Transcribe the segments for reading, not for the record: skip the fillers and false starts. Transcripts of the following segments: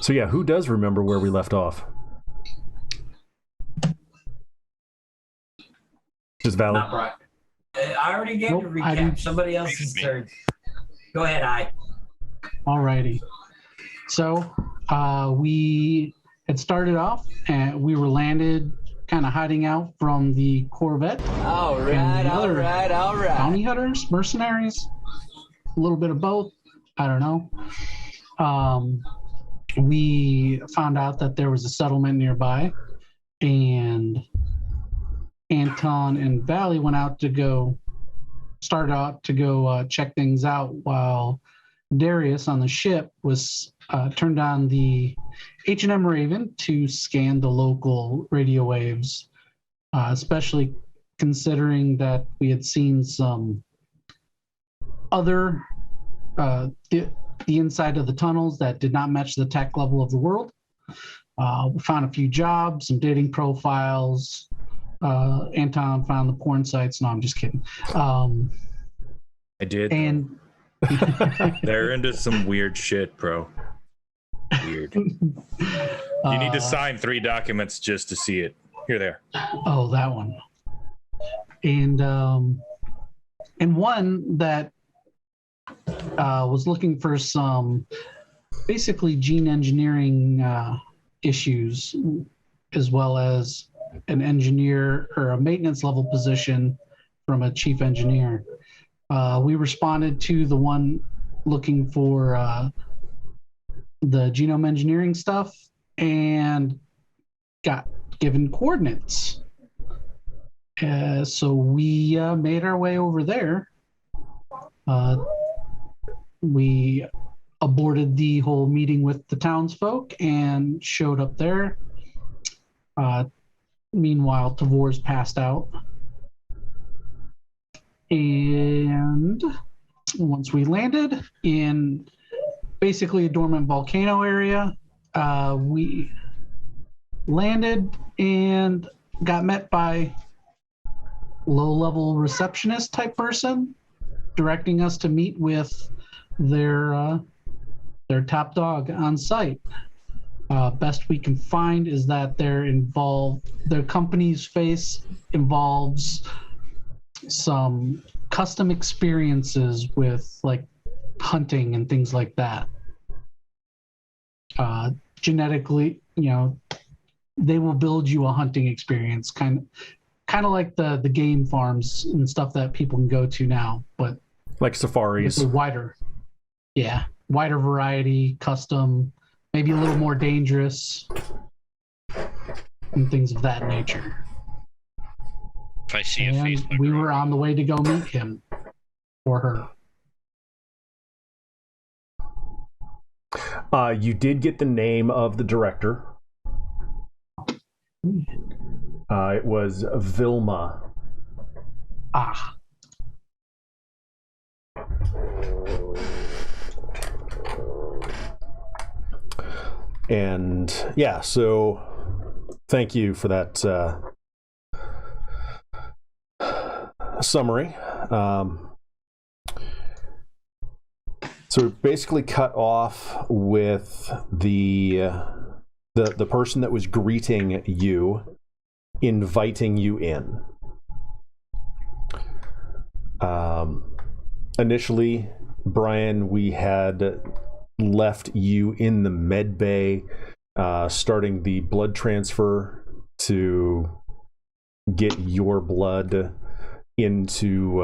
So yeah, who does remember where we left off? Just Valley. Not Brian. I already gave the recap. Somebody else's turn. Go ahead, I. Alrighty. So we had started off and we were landed kind of hiding out from the Corvette. All right. Bounty hunters, mercenaries, a little bit of both. I don't know. We found out that there was a settlement nearby, and Anton and Valley started out to go check things out, while Darius on the ship was turned on the H&M Raven to scan the local radio waves, especially considering that we had seen some other the inside of the tunnels that did not match the tech level of the world. We found a few jobs, some dating profiles. Anton found the porn sites. No, I'm just kidding. I did. And they're into some weird shit, bro. Weird. You need to sign 3 documents just to see it. Here they are. Oh, that one. And one that was looking for some basically gene engineering issues, as well as an engineer or a maintenance level position from a chief engineer. We responded to the one looking for the genome engineering stuff and got given coordinates. So we made our way over there. We aborted the whole meeting with the townsfolk and showed up there. Meanwhile, Tavor's passed out. And once we landed in basically a dormant volcano area, we landed and got met by low-level receptionist type person directing us to meet with their top dog on site. Best we can find is that their company's face involves some custom experiences with like hunting and things like that. Genetically, they will build you a hunting experience, kind of like the game farms and stuff that people can go to now, but like safaris. It's a wider variety, custom, maybe a little more dangerous, and things of that nature. If I see a And face, we were on the way to go meet him or her. You did get the name of the director. It was Vilma. Ah. And yeah, so thank you for that summary. So basically cut off with the person that was greeting you, inviting you in. Initially, Brian, we had left you in the med bay, starting the blood transfer to get your blood into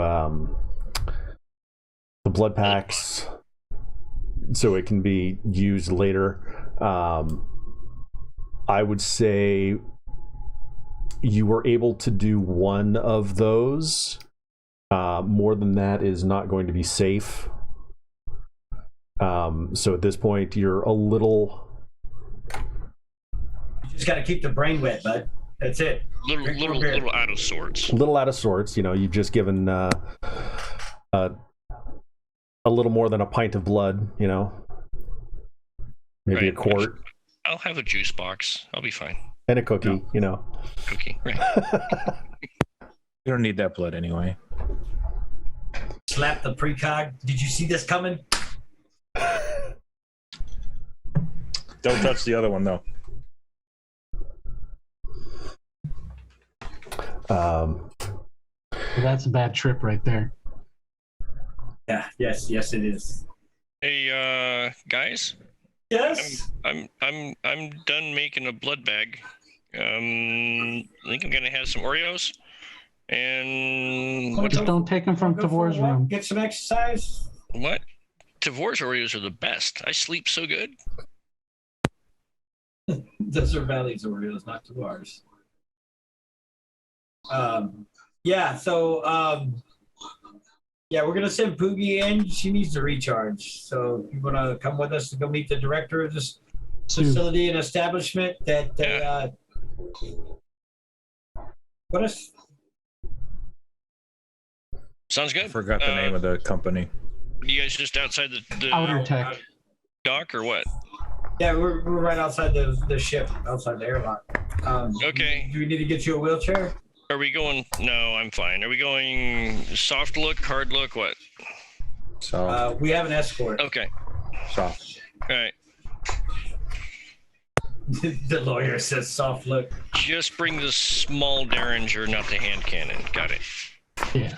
the blood packs so it can be used later. I would say you were able to do one of those. More than that is not going to be safe. So at this point, you're a little... You just got to keep the brain wet, bud. That's it. Little out of sorts. A little out of sorts. You've just given a little more than a pint of blood, maybe Right. a quart. I'll have a juice box. I'll be fine. And a cookie, Cookie. Right. You don't need that blood anyway. Slap the precog. Did you see this coming? Don't touch the other one though. That's a bad trip right there. Yeah. Yes, it is. Hey, guys. Yes. I'm done making a blood bag. I think I'm gonna have some Oreos. And what? Just don't take them from Tavor's room. Get some exercise. What? Tavor's Oreos are the best. I sleep so good. Those are Valley's Oreos, not Tavor's. Yeah. So yeah, we're gonna send Poogie in. She needs to recharge. So if you wanna come with us to go meet the director of this facility and establishment that they what is? Sounds good. I forgot the name of the company. You guys just outside the Outer Tech. dock or what? Yeah, we're right outside the ship, outside the airlock. Okay. Do we need to get you a wheelchair? Are we going? No, I'm fine. Are we going soft look, hard look, what? So We have an escort. Okay. soft. All right. The lawyer says soft look. Just bring the small Derringer, not the hand cannon. Got it. Yeah.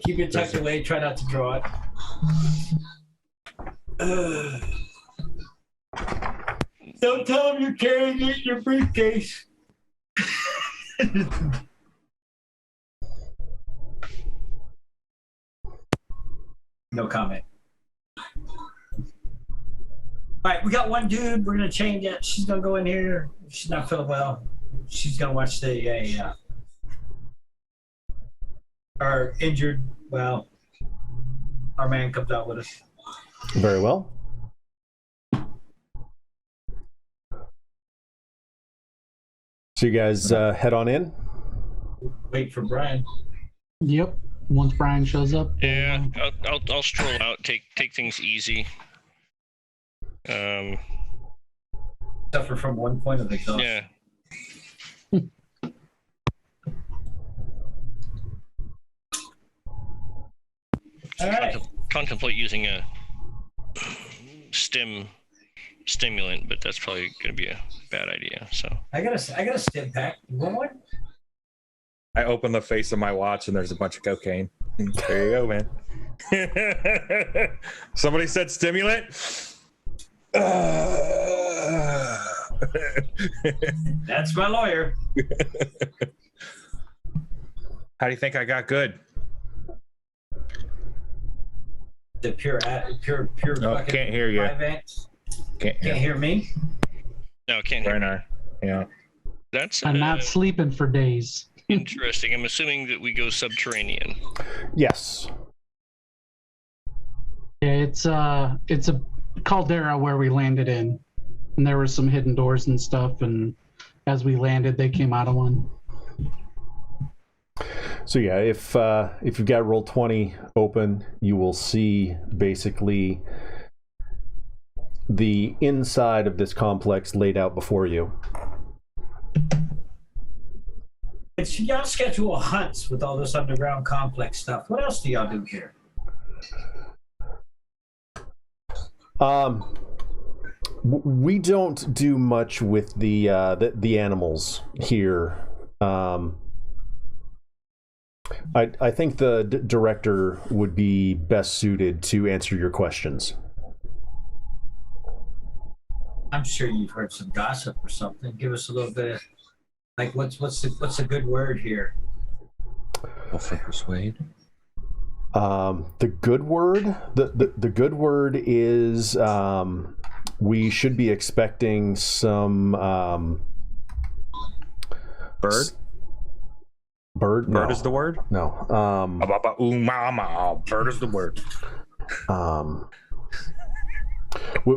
Keep it tucked away. Try not to draw it. Don't tell him you're carrying it in your briefcase. No comment. All right, we got one dude. We're gonna change it. She's gonna go in here. She's not feeling well. She's gonna watch the our injured. Well, our man comes out with us. Very well. So you guys head on in. Wait for Brian. Yep. Once Brian shows up. Yeah, I'll stroll out. Take things easy. Suffer from one point of exhaustion. Yeah. All right. Contemplate using a stimulant, but that's probably going to be a bad idea. So I got a stim pack. You want one? I open the face of my watch and there's a bunch of cocaine. There you go, man. Somebody said stimulant. That's my lawyer. How do you think I got good? The pure. No, can't hear you. 5 amps. Can't Hear me? no, can't hear. Right now. Yeah. That's I'm not sleeping for days. interesting. I'm assuming that we go subterranean. Yes. Yeah, it's a caldera where we landed in, and there were some hidden doors and stuff. And as we landed, they came out of one. So yeah, if you've got Roll20 open, you will see basically the inside of this complex laid out before you. It's y'all schedule hunts with all this underground complex stuff. What else do y'all do here? We don't do much with the animals here. I think the director would be best suited to answer your questions. I'm sure you've heard some gossip or something. Give us a little bit of, like, what's a good word here? Well, for persuade. The good word, the good word is we should be expecting some Bird? Bird? Bird is the word? No. Bird is the word.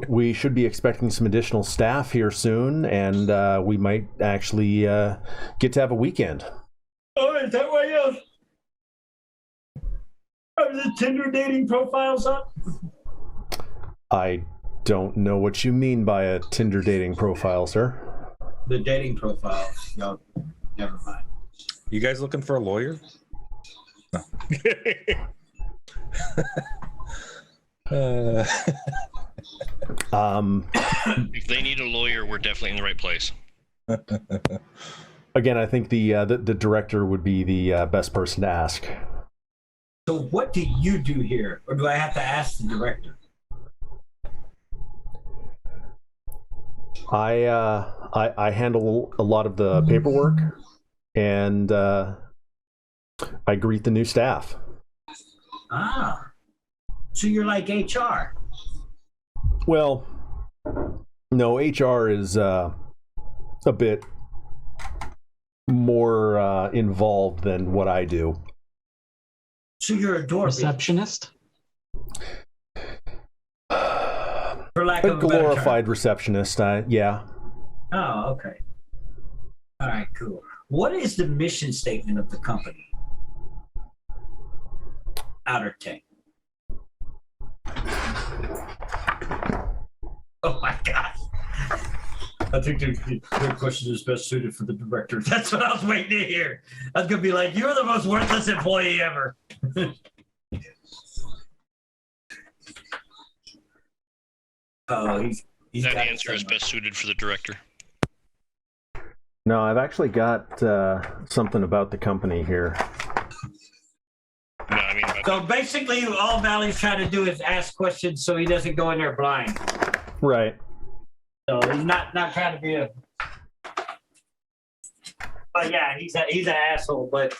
We should be expecting some additional staff here soon, and we might actually get to have a weekend. Oh, is that why are the Tinder dating profiles up? I don't know what you mean by a Tinder dating profile, sir. The dating profiles. No, never mind. You guys looking for a lawyer? No. If they need a lawyer, we're definitely in the right place. Again, I think the director would be the best person to ask. So what do you do here? Or do I have to ask the director? I handle a lot of the paperwork, and I greet the new staff. Ah. So you're like HR. Well, no, HR is a bit more involved than what I do. So you're a door Receptionist? for lack A of a better glorified term. receptionist, yeah. Oh, okay. All right, cool. What is the mission statement of the company? Outer Tech. Oh my God. I think the question is best suited for the director. That's what I was waiting to hear. I was going to be like, you're the most worthless employee ever. Oh, he's That got it answer is somewhere. best suited for the director. No, I've actually got something about the company here. No, I mean, So basically, all Valley's trying to do is ask questions so he doesn't go in there blind. Right. So he's not trying to be a. But yeah, he's an asshole. But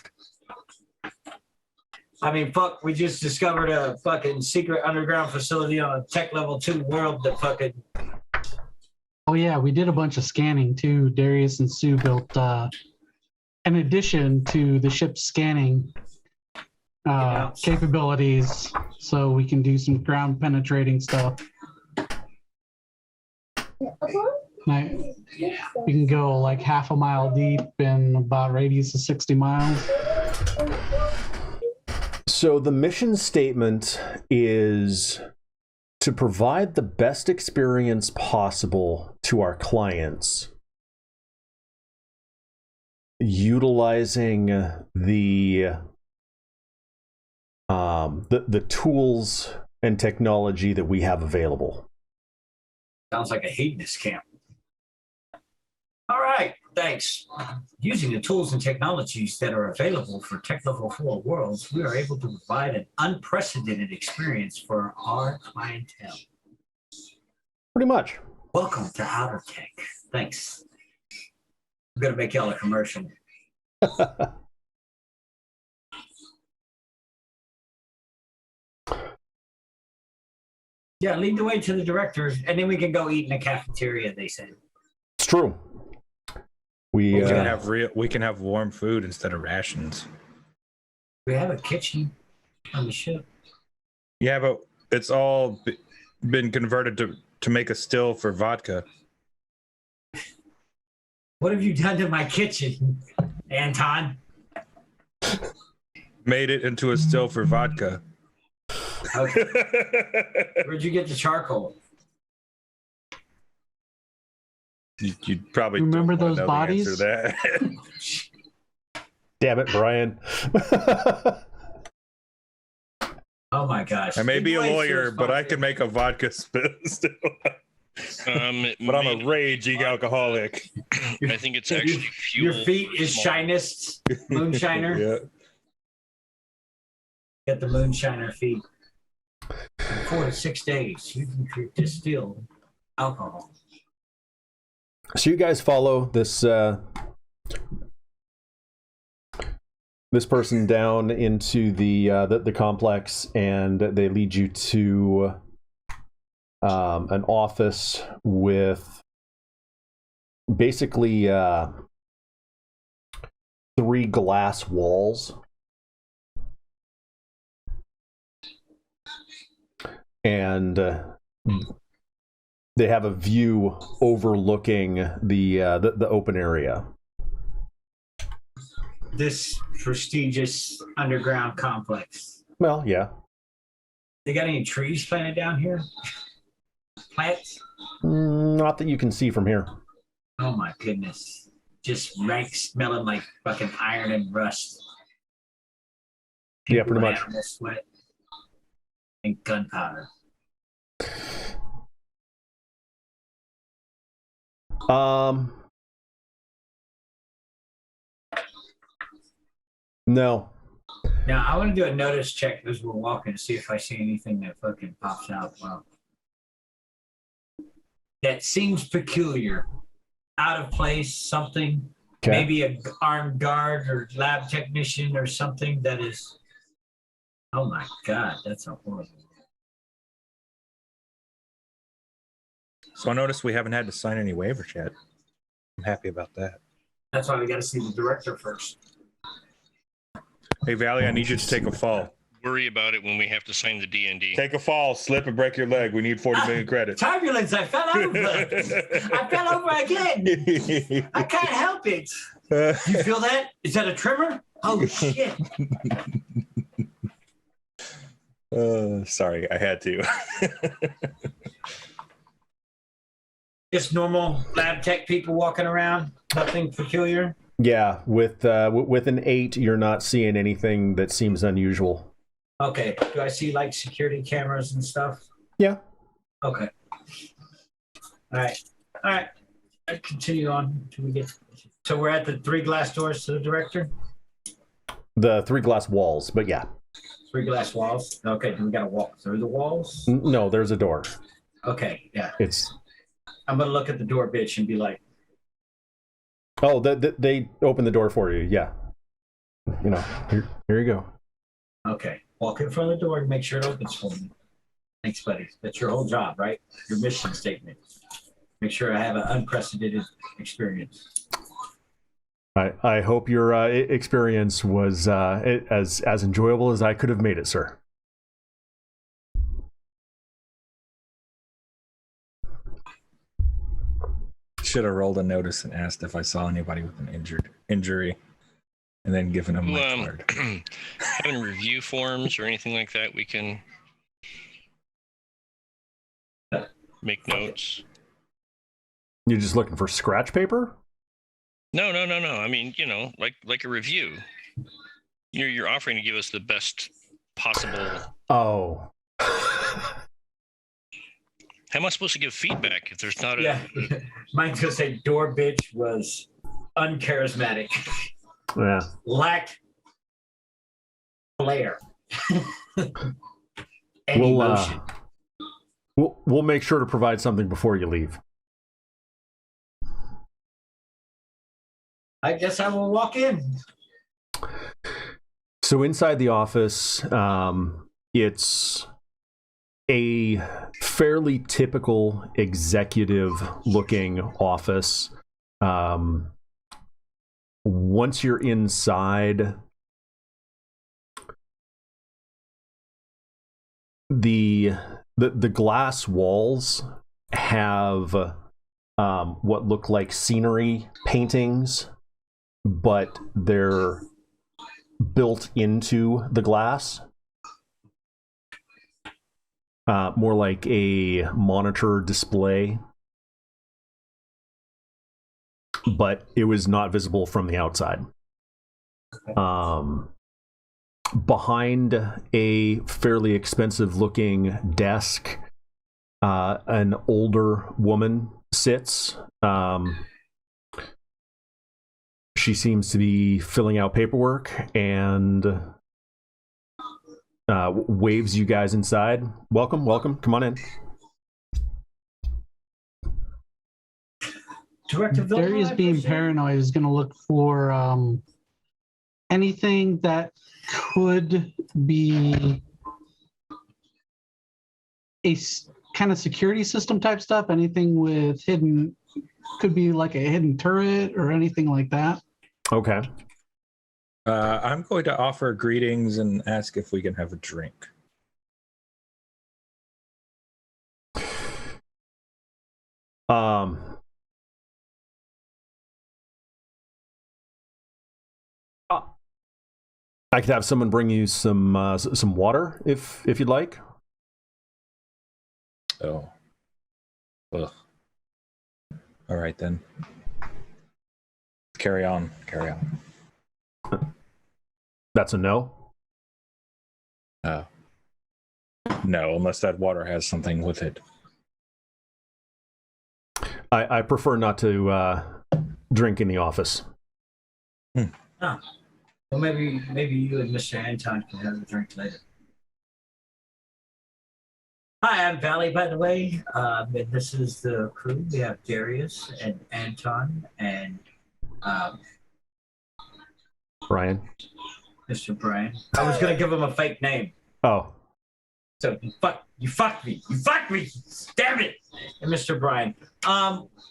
I mean, fuck, we just discovered a fucking secret underground facility on a tech level 2 world that fucking. Oh yeah, we did a bunch of scanning too. Darius and Sue built in addition to the ship's scanning capabilities, so we can do some ground penetrating stuff. We can go like half a mile deep in about a radius of 60 miles. So the mission statement is to provide the best experience possible to our clients, utilizing the tools and technology that we have available. Sounds like a hedonist camp. All right, thanks. Using the tools and technologies that are available for Tech Level 4 worlds, we are able to provide an unprecedented experience for our clientele. Pretty much. Welcome to Outer Tech. Thanks. I'm going to make y'all a commercial. Yeah, lead the way to the directors, and then we can go eat in the cafeteria, they said. It's true. We can have warm food instead of rations. We have a kitchen on the ship. Yeah, but it's all been converted to make a still for vodka. What have you done to my kitchen, Anton? Made it into a still for vodka. Okay. Where'd you get the charcoal? You probably Remember don't those wanna know the answer bodies? to that. Damn it, Brian. Oh my gosh. I may be a Lead the way lawyer, to but I can make a vodka still. But I'm a raging alcoholic. I think it's actually fuel. Your feet is shinest, moonshiner. Yeah. Get the moonshiner feet. In 4 to 6 days, you can distill alcohol. So you guys follow this this person down into the complex, and they lead you to an office with basically 3 glass walls. And they have a view overlooking the open area. This prestigious underground complex. Well, yeah. They got any trees planted down here? Plants? Not that you can see from here. Oh my goodness. Just rank smelling like fucking iron and rust. Yeah, pretty much. Animal sweat and gunpowder. No. Now, I want to do a notice check as we're walking to see if I see anything that fucking pops out. Well, that seems peculiar, out of place, something. Okay. Maybe a armed guard or lab technician or something that is. Oh my God, that's a horrible. So I noticed we haven't had to sign any waivers yet. I'm happy about that. That's why we got to see the director first. Hey, Valley, I need you to take a fall. Worry about it when we have to sign the D&D. Take a fall, slip and break your leg. We need 40 million credits. Turbulence! I fell over. I fell over again. I can't help it. You feel that? Is that a tremor? Oh shit! Sorry, I had to. Just normal lab tech people walking around. Nothing peculiar. Yeah, with an 8, you're not seeing anything that seems unusual. Okay. Do I see like security cameras and stuff? Yeah. Okay. All right. I continue on until we get. So we're at the 3 glass doors to the director. The 3 glass walls, but yeah. 3 glass walls. Okay. Do we got to walk through the walls? No, there's a door. Okay. Yeah. It's. I'm gonna look at the door, bitch, and be like, Oh, they open the door for you. Yeah. You know, here you go. okay, walk in front of the door and make sure it opens for me. Thanks, buddy. That's your whole job, right? Your mission statement. Make sure I have an unprecedented experience. I hope your experience was as enjoyable as I could have made it, sir. Should have rolled a notice and asked if I saw anybody with an injury, and then given them my card. Having review forms or anything like that, we can make notes. You're just looking for scratch paper? No. I mean, like a review. You're offering to give us the best possible. Oh. How am I supposed to give feedback if there's not a? Yeah, mine's gonna say door bitch was uncharismatic, Yeah. lacked flair, and We'll emotion. we'll make sure to provide something before you leave. I guess I will walk in. So inside the office, it's a fairly typical executive-looking office. Once you're inside, the glass walls have what look like scenery paintings, but they're built into the glass. More like a monitor display, but it was not visible from the outside. Behind a fairly expensive looking desk, an older woman sits. She seems to be filling out paperwork and waves you guys inside. Welcome. Come on in. Director Darius, being paranoid, is going to look for anything that could be a kind of security system type stuff. Anything with hidden, could be like a hidden turret or anything like that. Okay. I'm going to offer greetings and ask if we can have a drink. I could have someone bring you some water if you'd like. Oh. Ugh. All right then. Carry on. That's a no? No, unless that water has something with it. I prefer not to drink in the office. Oh. Well, maybe you and Mr. Anton can have a drink later. Hi, I'm Valley, by the way. And this is the crew. We have Darius and Anton and Brian. Mr. Brian. I was gonna give him a fake name. Oh. So you fucked me. Damn it. And Mr. Brian.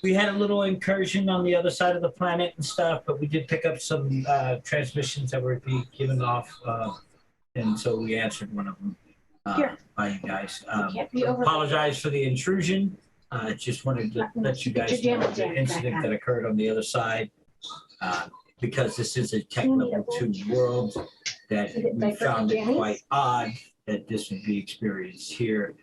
We had a little incursion on the other side of the planet and stuff, but we did pick up some transmissions that were being given off, and so we answered one of them by you guys. Apologize for the intrusion. Just wanted to let you guys know the incident that occurred on the other side, because this is a tech level 2 world that we found it quite odd that this would be experienced here.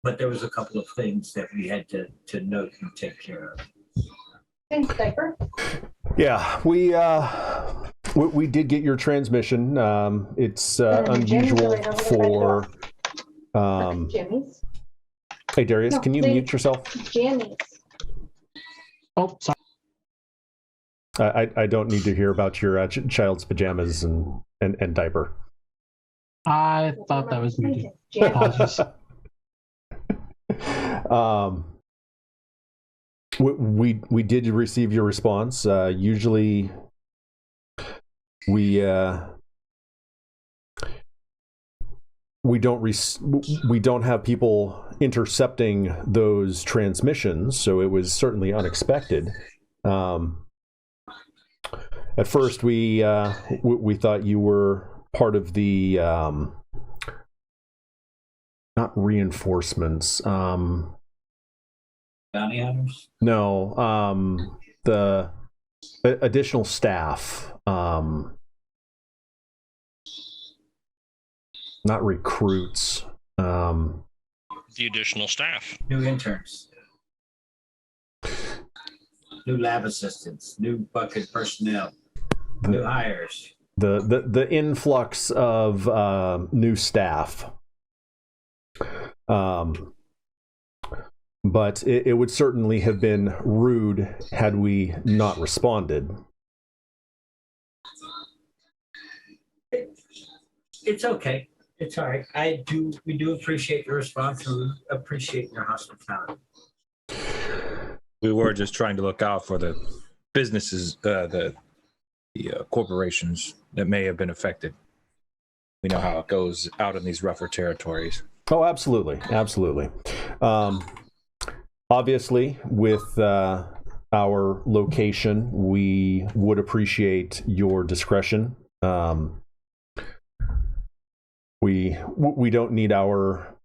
But there was a couple of things that we had to note and take care of. Thanks, Diaper. Yeah, we did get your transmission. It's unusual for. Jimmy's. Hey Darius, No, can you mute yourself? Jimmy's. Oh, sorry. I don't need to hear about your child's pajamas and diaper. I thought that was muted. Jimmy's. Apologies. We did receive your response. Usually, we don't have people intercepting those transmissions, so it was certainly unexpected. At first, we thought you were part of the not reinforcements. Bounty hunters? No, the additional staff. Not recruits. The additional staff. New interns. New lab assistants. New bucket personnel. New hires. The influx of new staff. But it would certainly have been rude had we not responded. It's okay. It's all right. We do appreciate your response, and we appreciate your hospitality. We were just trying to look out for the businesses, the corporations that may have been affected. We know how it goes out in these rougher territories. Oh, absolutely. Obviously, with our location, we would appreciate your discretion. We don't need our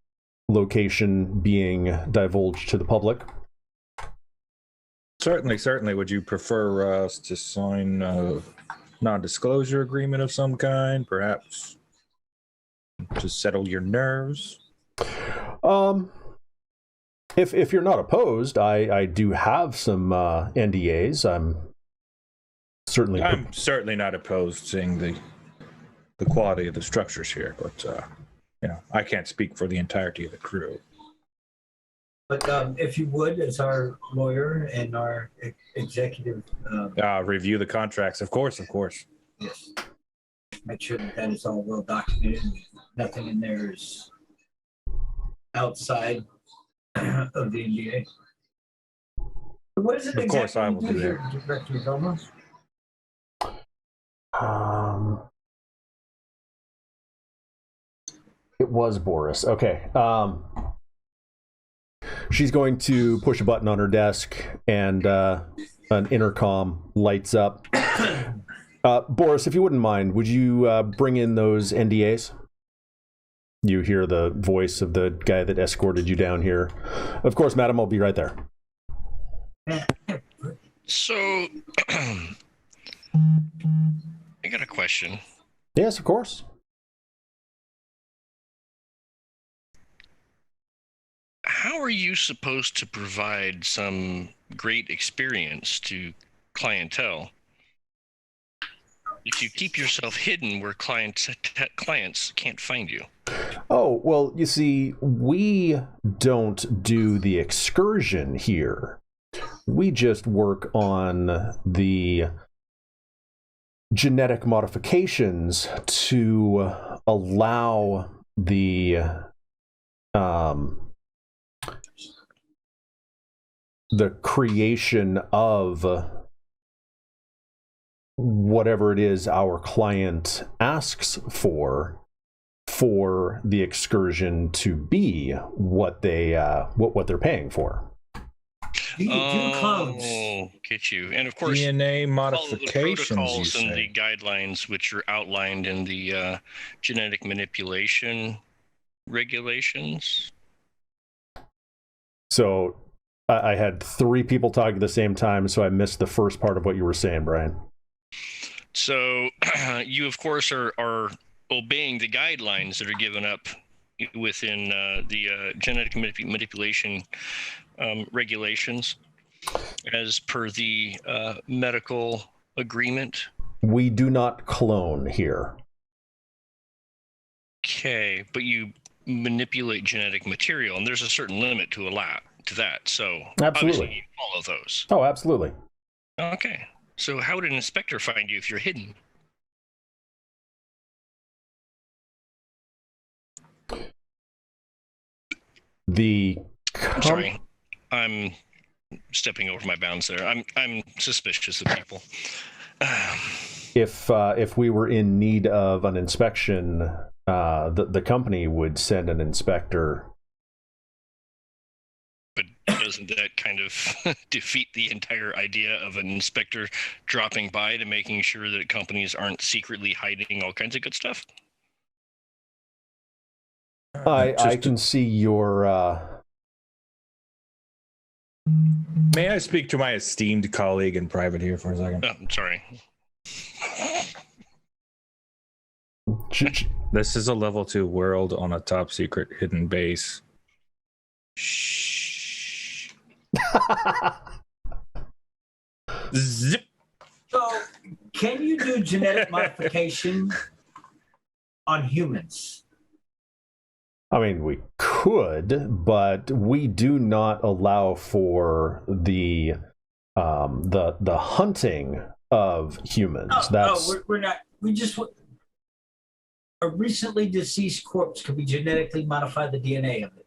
location being divulged to the public. Certainly. Would you prefer us to sign a non-disclosure agreement of some kind, perhaps, to settle your nerves? If you're not opposed, I do have some NDAs. I'm certainly not opposed, seeing the quality of the structures here, but I can't speak for the entirety of the crew. But if you would, as our lawyer and our executive, review the contracts, of course. yes, make sure that is all well documented. Nothing in there is outside of the NDA. What is it Of course, I will do that. here, Director Velma? It was Boris. Okay. She's going to push a button on her desk, and an intercom lights up. Boris, if you wouldn't mind, would you bring in those NDAs? You hear the voice of the guy that escorted you down here. Of course, madam, I'll be right there. So, I got a question. Yes, of course. How are you supposed to provide some great experience to clientele if you keep yourself hidden where clients can't find you? Oh, well, you see, we don't do the excursion here. We just work on the genetic modifications to allow the creation of whatever it is our client asks for the excursion to be what they're paying for. Do clones? Oh, get you. And of course, DNA follow the modifications, you protocols and say? the guidelines which are outlined in the genetic manipulation regulations. So I had 3 people talking at the same time, so I missed the first part of what you were saying, Brian. So you, of course, are obeying the guidelines that are given up within the genetic manipulation regulations as per the medical agreement. We do not clone here. Okay, but you manipulate genetic material, and there's a certain limit to that. So Absolutely. obviously you follow those. Oh, absolutely. Okay. So how would an inspector find you if you're hidden? I'm sorry. I'm stepping over my bounds there. I'm suspicious of people. If we were in need of an inspection, the company would send an inspector. But doesn't that kind of defeat the entire idea of an inspector dropping by to making sure that companies aren't secretly hiding all kinds of good stuff? I can see your... May I speak to my esteemed colleague in private here for a second? Oh, I'm sorry. This is a level 2 world on a top secret hidden base. Shh. Zip. So, can you do genetic modification on humans? I mean, we could, but we do not allow for the hunting of humans. We're not. We just a recently deceased corpse could be genetically modified the DNA of it.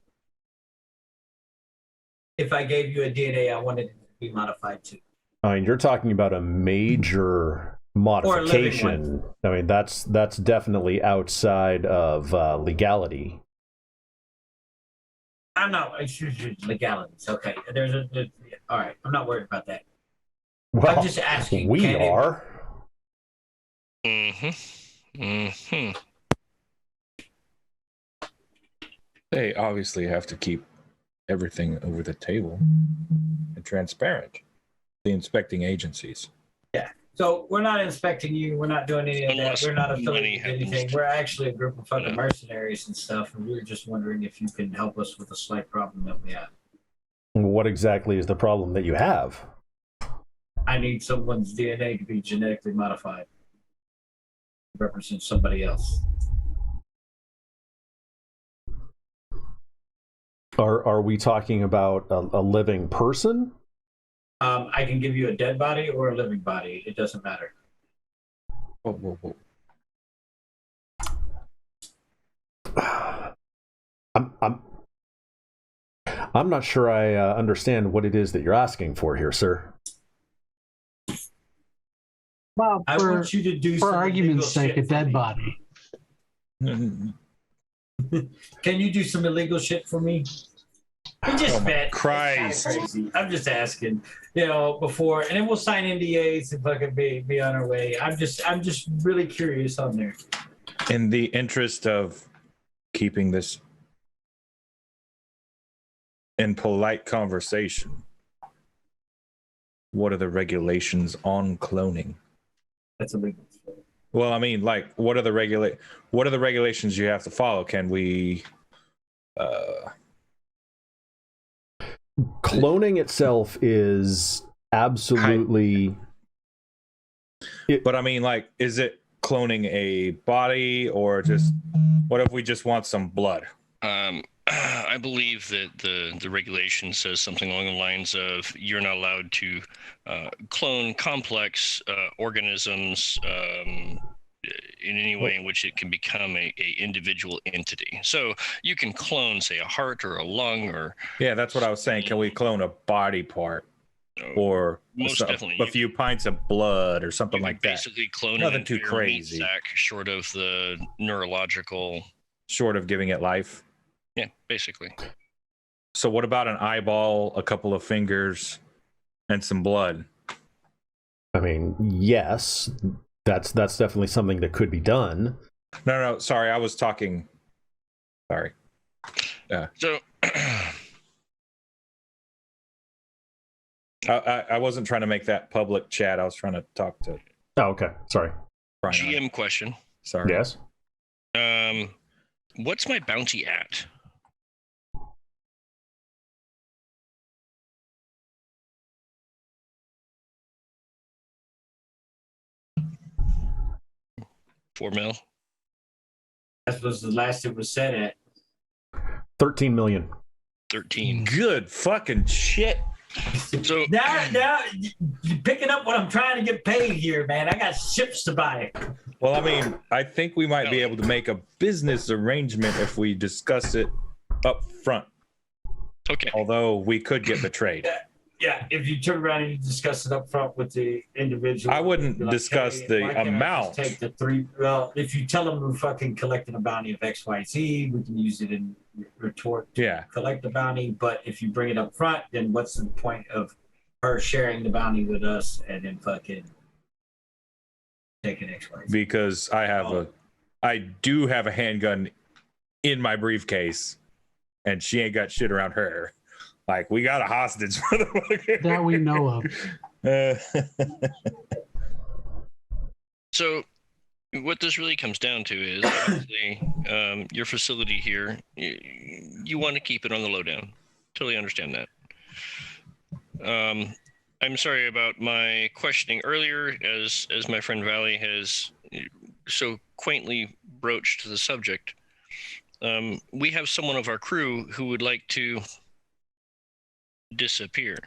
If I gave you a DNA, I wanted it to be modified too. I mean, you're talking about a major modification. I mean, that's definitely outside of legality. I'm not. Legalities. Okay. All right. I'm not worried about that. Well, I'm just asking. We are. They obviously have to keep everything over the table and transparent. The inspecting agencies. Yeah. So we're not inspecting you. We're not doing any of that. We're not affiliated with anything. We're actually a group of fucking mercenaries and stuff. And we were just wondering if you can help us with a slight problem that we have. What exactly is the problem that you have? I need someone's DNA to be genetically modified to represent somebody else. Are we talking about a living person? I can give you a dead body or a living body. It doesn't matter. Whoa. I'm not sure I understand what it is that you're asking for here, sir. Well, I want you to do for some argument's illegal sake, a shit for dead me. body. Can you do some illegal shit for me? We just met. Christ. It's kinda crazy. I'm just asking, before, and then we'll sign NDAs and fucking be on our way. I'm just really curious on there. In the interest of keeping this in polite conversation, what are the regulations on cloning? That's illegal. Well, I mean, like, what are the regulations you have to follow? Can we Cloning itself is absolutely... But I mean, like, is it cloning a body, or just what if we just want some blood? I believe that the regulation says something along the lines of you're not allowed to clone complex organisms in any way in which it can become a individual entity. So you can clone, say, a heart or a lung or... Yeah, that's what I was saying. Can we clone a body part or most definitely a few pints of blood or something like that? Basically clone Nothing an too entire crazy. meat sack short of the neurological... Short of giving it life. Yeah, basically. So what about an eyeball, a couple of fingers, and some blood? I mean, yes, that's definitely something that could be done. No, sorry, I was talking. Sorry. So I wasn't trying to make that public chat. I was trying to talk to Oh, okay. Sorry. Brian. GM question. Sorry. Yes. What's my bounty at? $4 million. That was the last it was set at. 13 million. 13. Good fucking shit. So Now you're picking up what I'm trying to get paid here, man. I got ships to buy. Well, I mean, I think we might be able to make a business arrangement if we discuss it up front. okay. Although we could get betrayed. Yeah, if you turn around and you discuss it up front with the individual. I wouldn't you're like, discuss hey, the why can't I amount. just take the three. Well, if you tell them we're fucking collecting a bounty of XYZ, we can use it in retort to Yeah. collect the bounty. But if you bring it up front, then what's the point of her sharing the bounty with us and then fucking taking XYZ? Because I do have a handgun in my briefcase, and she ain't got shit around her. Like, we got a hostage, motherfucker. That we know of. So what this really comes down to is obviously, your facility here, you want to keep it on the lowdown. Totally understand that. I'm sorry about my questioning earlier, as my friend Valley has so quaintly broached the subject. We have someone of our crew who would like to disappear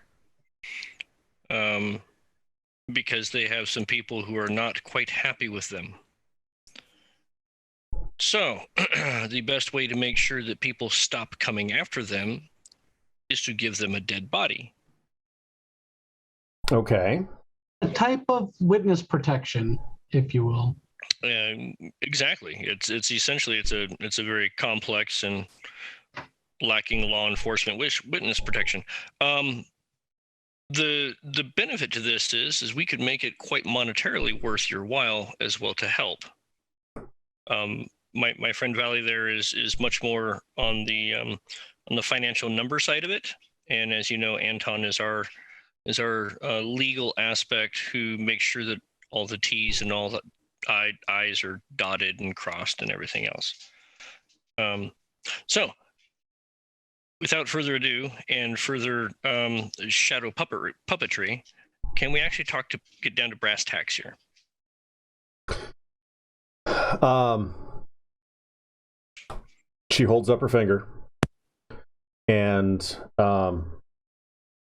because they have some people who are not quite happy with them. So the best way to make sure that people stop coming after them is to give them a dead body. Okay. A type of witness protection, if you will. Exactly. It's essentially it's a very complex and lacking law enforcement witness protection. The benefit to this is we could make it quite monetarily worth your while as well to help. My friend Valley there is much more on the financial number side of it, and as you know, Anton is our legal aspect who makes sure that all the T's and all the I's are dotted and crossed and everything else. So without further ado and further shadow puppetry, can we actually get down to brass tacks here? She holds up her finger and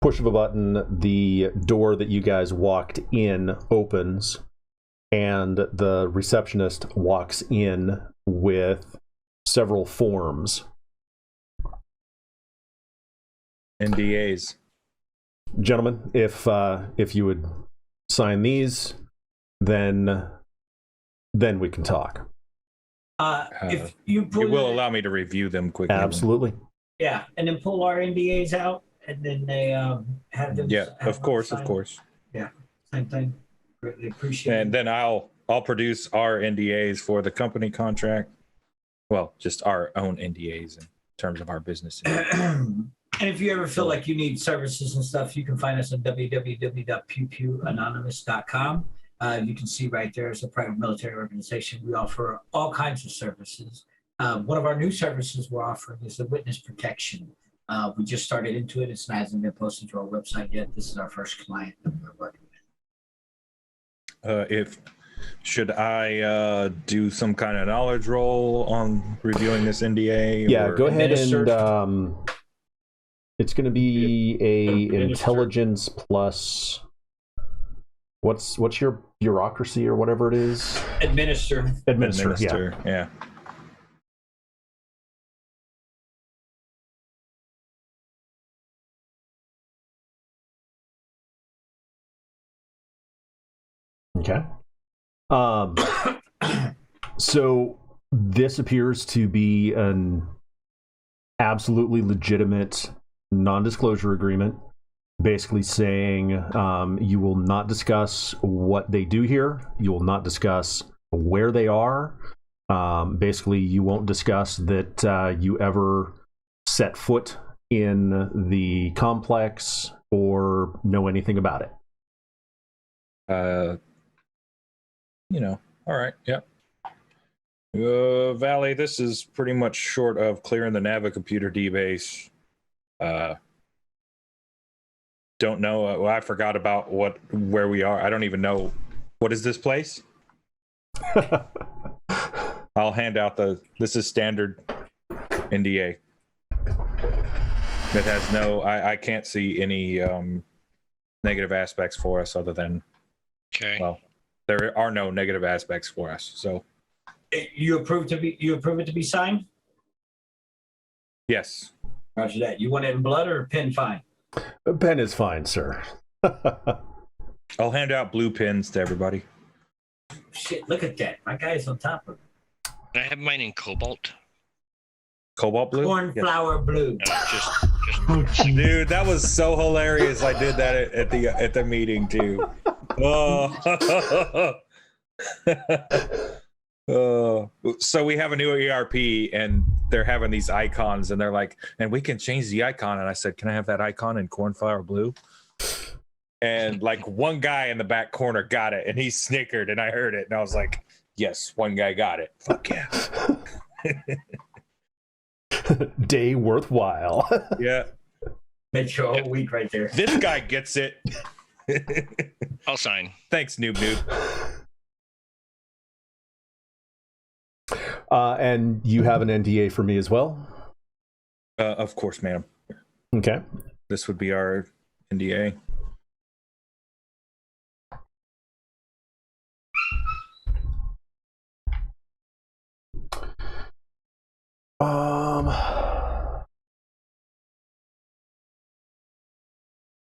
push of a button, the door that you guys walked in opens, and the receptionist walks in with several forms. NDAs. Gentlemen, if you would sign these, then we can talk. If you pull You will allow me to review them quickly. Absolutely. yeah, and then pull our NDAs out, and then they have them. Yeah, have of them course, sign. of course. Yeah, same thing. Greatly appreciate it. And then I'll produce our NDAs for the company contract. Well, just our own NDAs in terms of our business. And if you ever feel like you need services and stuff, you can find us on www.pew-pew-anonymous.com. You can see right there, it's a private military organization. We offer all kinds of services. One of our new services we're offering is the witness protection. We just started into it. It hasn't been posted to our website yet. This is our first client that we're working with. Should I do some kind of knowledge roll on reviewing this NDA? Yeah, or- go ahead Administer. and it's going to be a Administer. intelligence plus. What's your bureaucracy or whatever it is? Administer. Administer. Yeah. Okay. So this appears to be an absolutely legitimate non-disclosure agreement, basically saying you will not discuss what they do here. You will not discuss where they are. Basically, you won't discuss that you ever set foot in the complex or know anything about it. All right. Yep. Valley, this is pretty much short of clearing the Navicomputer D-base. Don't know. I forgot about where we are. I don't even know. What is this place? I'll hand out this is standard NDA. It has no, I can't see any negative aspects for us other than, Okay. well, there are no negative aspects for us. So You approve it to be signed? yes. Roger that. You want it in blood or pen fine? A pen is fine, sir. I'll hand out blue pins to everybody. Shit, look at that. My guy's on top of it. Can I have mine in cobalt? Cobalt blue? Cornflower blue. Just Oh, gee. Dude, that was so hilarious. I did that at the meeting too. Oh. So we have a new ERP and they're having these icons and they're like, and we can change the icon. And I said, can I have that icon in cornflower blue? And like one guy in the back corner got it and he snickered and I heard it and I was like, yes, one guy got it. Fuck yeah. Day worthwhile. Yeah. Make your whole week right there. This guy gets it. I'll sign. Thanks, noob. And you have an NDA for me as well? Of course, ma'am. Okay. This would be our NDA.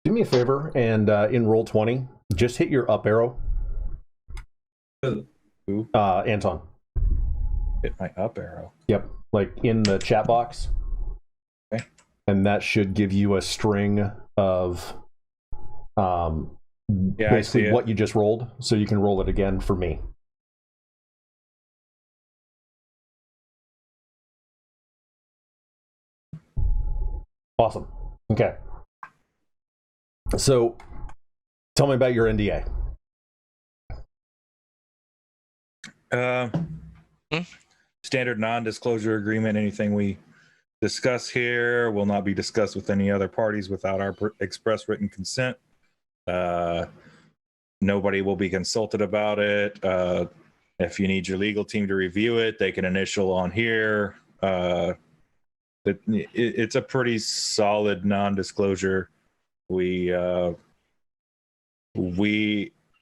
Do me a favor and in roll 20, just hit your up arrow. Who? Anton. Hit my up arrow. Yep, like in the chat box. Okay. And that should give you a string of I see basically it. what you just rolled, so you can roll it again for me. Awesome. Okay. So, tell me about your NDA. Standard non-disclosure agreement. Anything we discuss here will not be discussed with any other parties without our express written consent. Nobody will be consulted about it. If you need your legal team to review it, they can initial on here. It's a pretty solid non-disclosure. We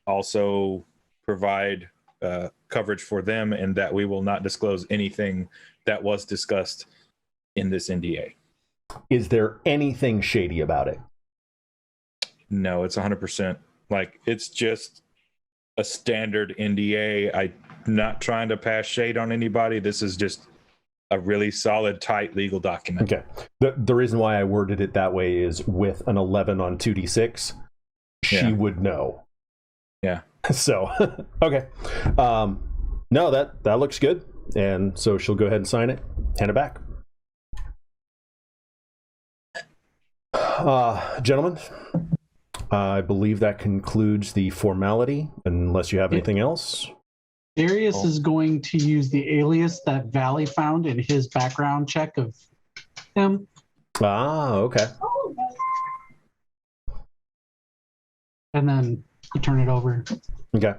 also provide coverage for them and that we will not disclose anything that was discussed in this NDA. Is there anything shady about it? No, it's 100%. Like, it's just a standard NDA. I'm not trying to pass shade on anybody. This is just a really solid, tight legal document. Okay. The reason why I worded it that way is with an 11 on 2d6, she Yeah. would know. Yeah. So, okay. No, that looks good. And so she'll go ahead and sign it, hand it back. Gentlemen, I believe that concludes the formality, unless you have anything else. Darius is going to use the alias that Valley found in his background check of him. Okay. And then you turn it over. Okay.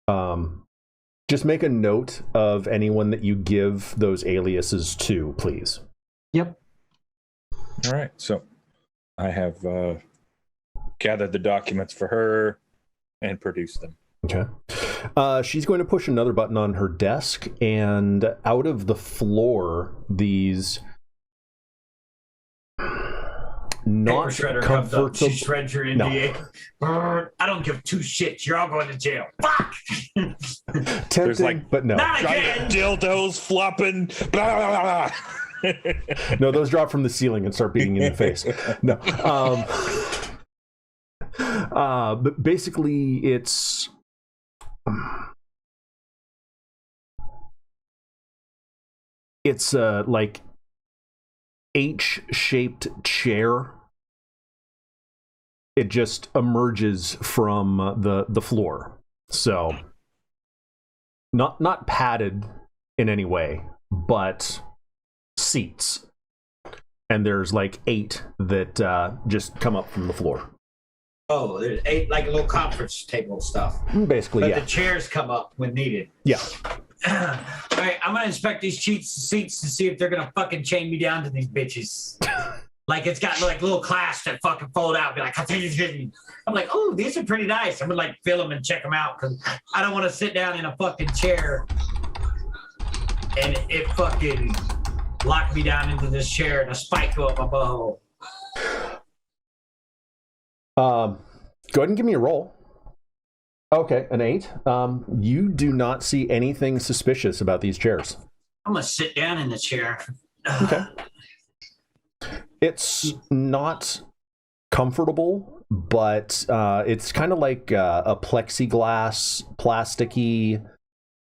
Just make a note of anyone that you give those aliases to, please. Yep. All right. So I have gathered the documents for her and produced them. Okay. She's going to push another button on her desk, and out of the floor, these not Paper shredder comes up. She comfortable. shreds your NDA. I don't give two shits. You're all going to jail. Fuck! Tempting, like- but no. Not again! Dildos flopping. Blah, blah, blah. No, those drop from the ceiling and start beating you in the face. No. But basically, it's like H-shaped chair. It just emerges from the floor. So not padded in any way, but seats. And there's like 8 that just come up from the floor. Oh, there's 8 like a little conference table stuff. Basically, But yeah. the chairs come up when needed. Yeah. All right, I'm gonna inspect these seats to see if they're gonna fucking chain me down to these bitches. Like it's got like little clasps that fucking fold out. Be like, I'm like, oh, these are pretty nice. I'm gonna like feel them and check them out because I don't want to sit down in a fucking chair and it fucking lock me down into this chair and a spike go up my butthole. Go ahead and give me a roll. Okay, an 8. You do not see anything suspicious about these chairs. I'm gonna sit down in the chair. Okay. It's not comfortable, but it's kind of like a plexiglass, plasticky.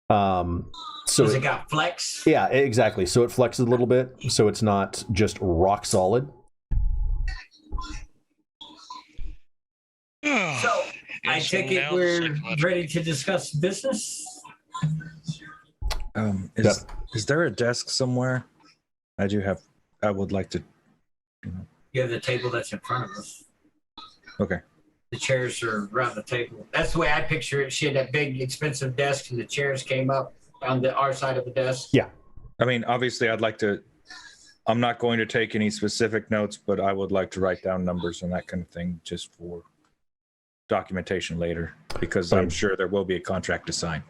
So Does it got flex? Yeah, exactly. So it flexes a little bit, so it's not just rock solid. So I take it we're ready to discuss business. Is there a desk somewhere? I would like to. You have the table that's in front of us. Okay. The chairs are around the table. That's the way I picture it. She had that big, expensive desk, and the chairs came up on our side of the desk. Yeah. I mean, obviously, I'm not going to take any specific notes, but I would like to write down numbers and that kind of thing just for documentation later, because I'm sure there will be a contract to sign.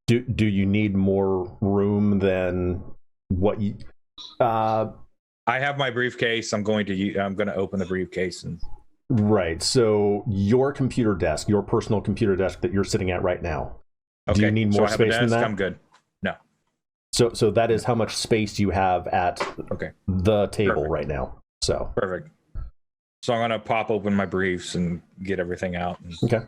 Do you need more room than what you? I have my briefcase. I'm going to open the briefcase and. Right. So your computer desk, your personal computer desk that you're sitting at right now. Okay. Do you need more I have a space than desk, that? I'm good. No. So that is how much space you have at the table Perfect. right now. So Perfect. So I'm going to pop open my briefs and get everything out. And, okay.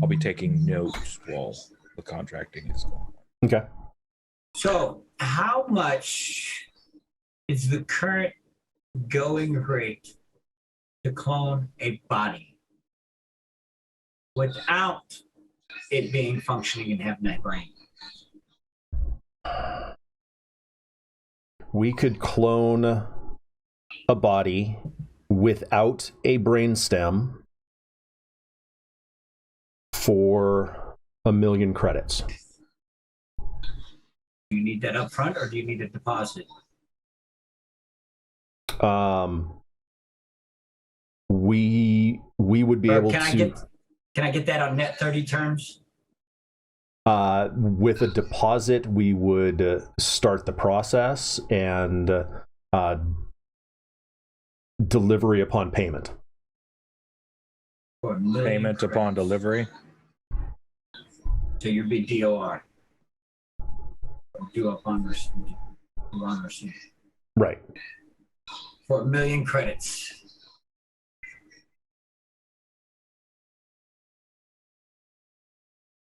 I'll be taking notes while the contracting is going on. Okay. So how much is the current going rate to clone a body without it being functioning and having that brain? We could clone a body without a brainstem for 1 million credits. Do you need that up front or do you need a deposit? We would be Or able can I get that on net 30 terms? with a deposit, we would start the process and delivery upon payment. For 1 million Payment upon credits. delivery. So you'd be DOR. Due upon receipt. Right. For 1 million credits.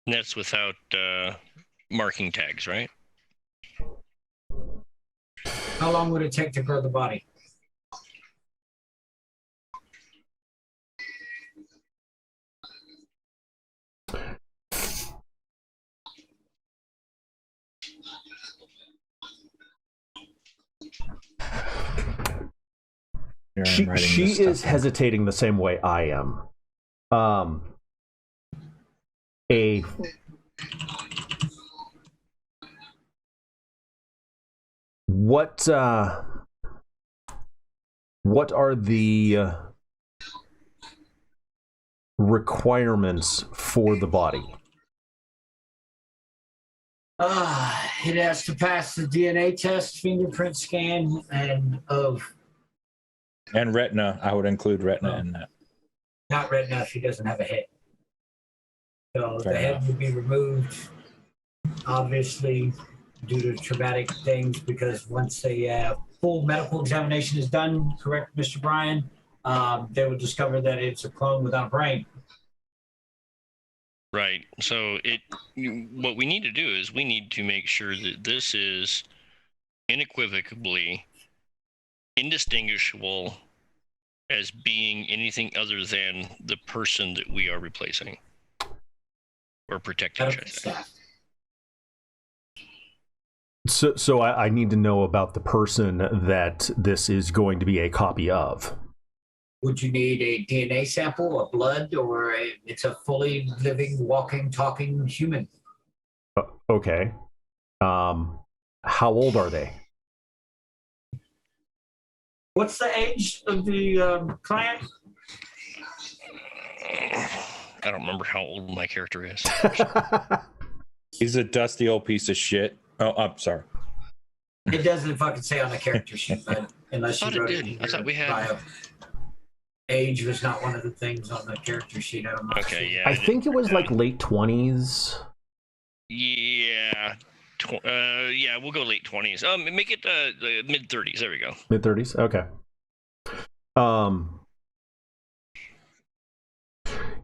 And that's without marking tags, right? How long would it take to grow the body? Here, I'm She writing this is stuff. hesitating the same way I am. a what are the requirements for the body? It has to pass the DNA test, fingerprint scan, and retina. I would include retina in that. not retina if he doesn't have a head. So Fair the head enough. would be removed, obviously, due to traumatic things, because once a full medical examination is done, correct, Mr. Bryan, they will discover that it's a clone without a brain. Right. So what we need to do is we need to make sure that this is unequivocally indistinguishable as being anything other than the person that we are replacing or protecting, should I say. Staff. So I need to know about the person that this is going to be a copy of. Would you need a DNA sample, a blood, or it's a fully living, walking, talking human? Okay. How old are they? What's the age of the client? I don't remember how old my character is. He's a dusty old piece of shit. Oh, I'm sorry. It doesn't fucking say on the character sheet, but unless I you thought wrote it it did. in I thought your we had- bio. Age was not one of the things on the character sheet. I'm not Okay, sure. yeah. I think it was like late 20s. Yeah. Yeah, we'll go late 20s. Make it the mid 30s. There we go. Mid 30s? Okay.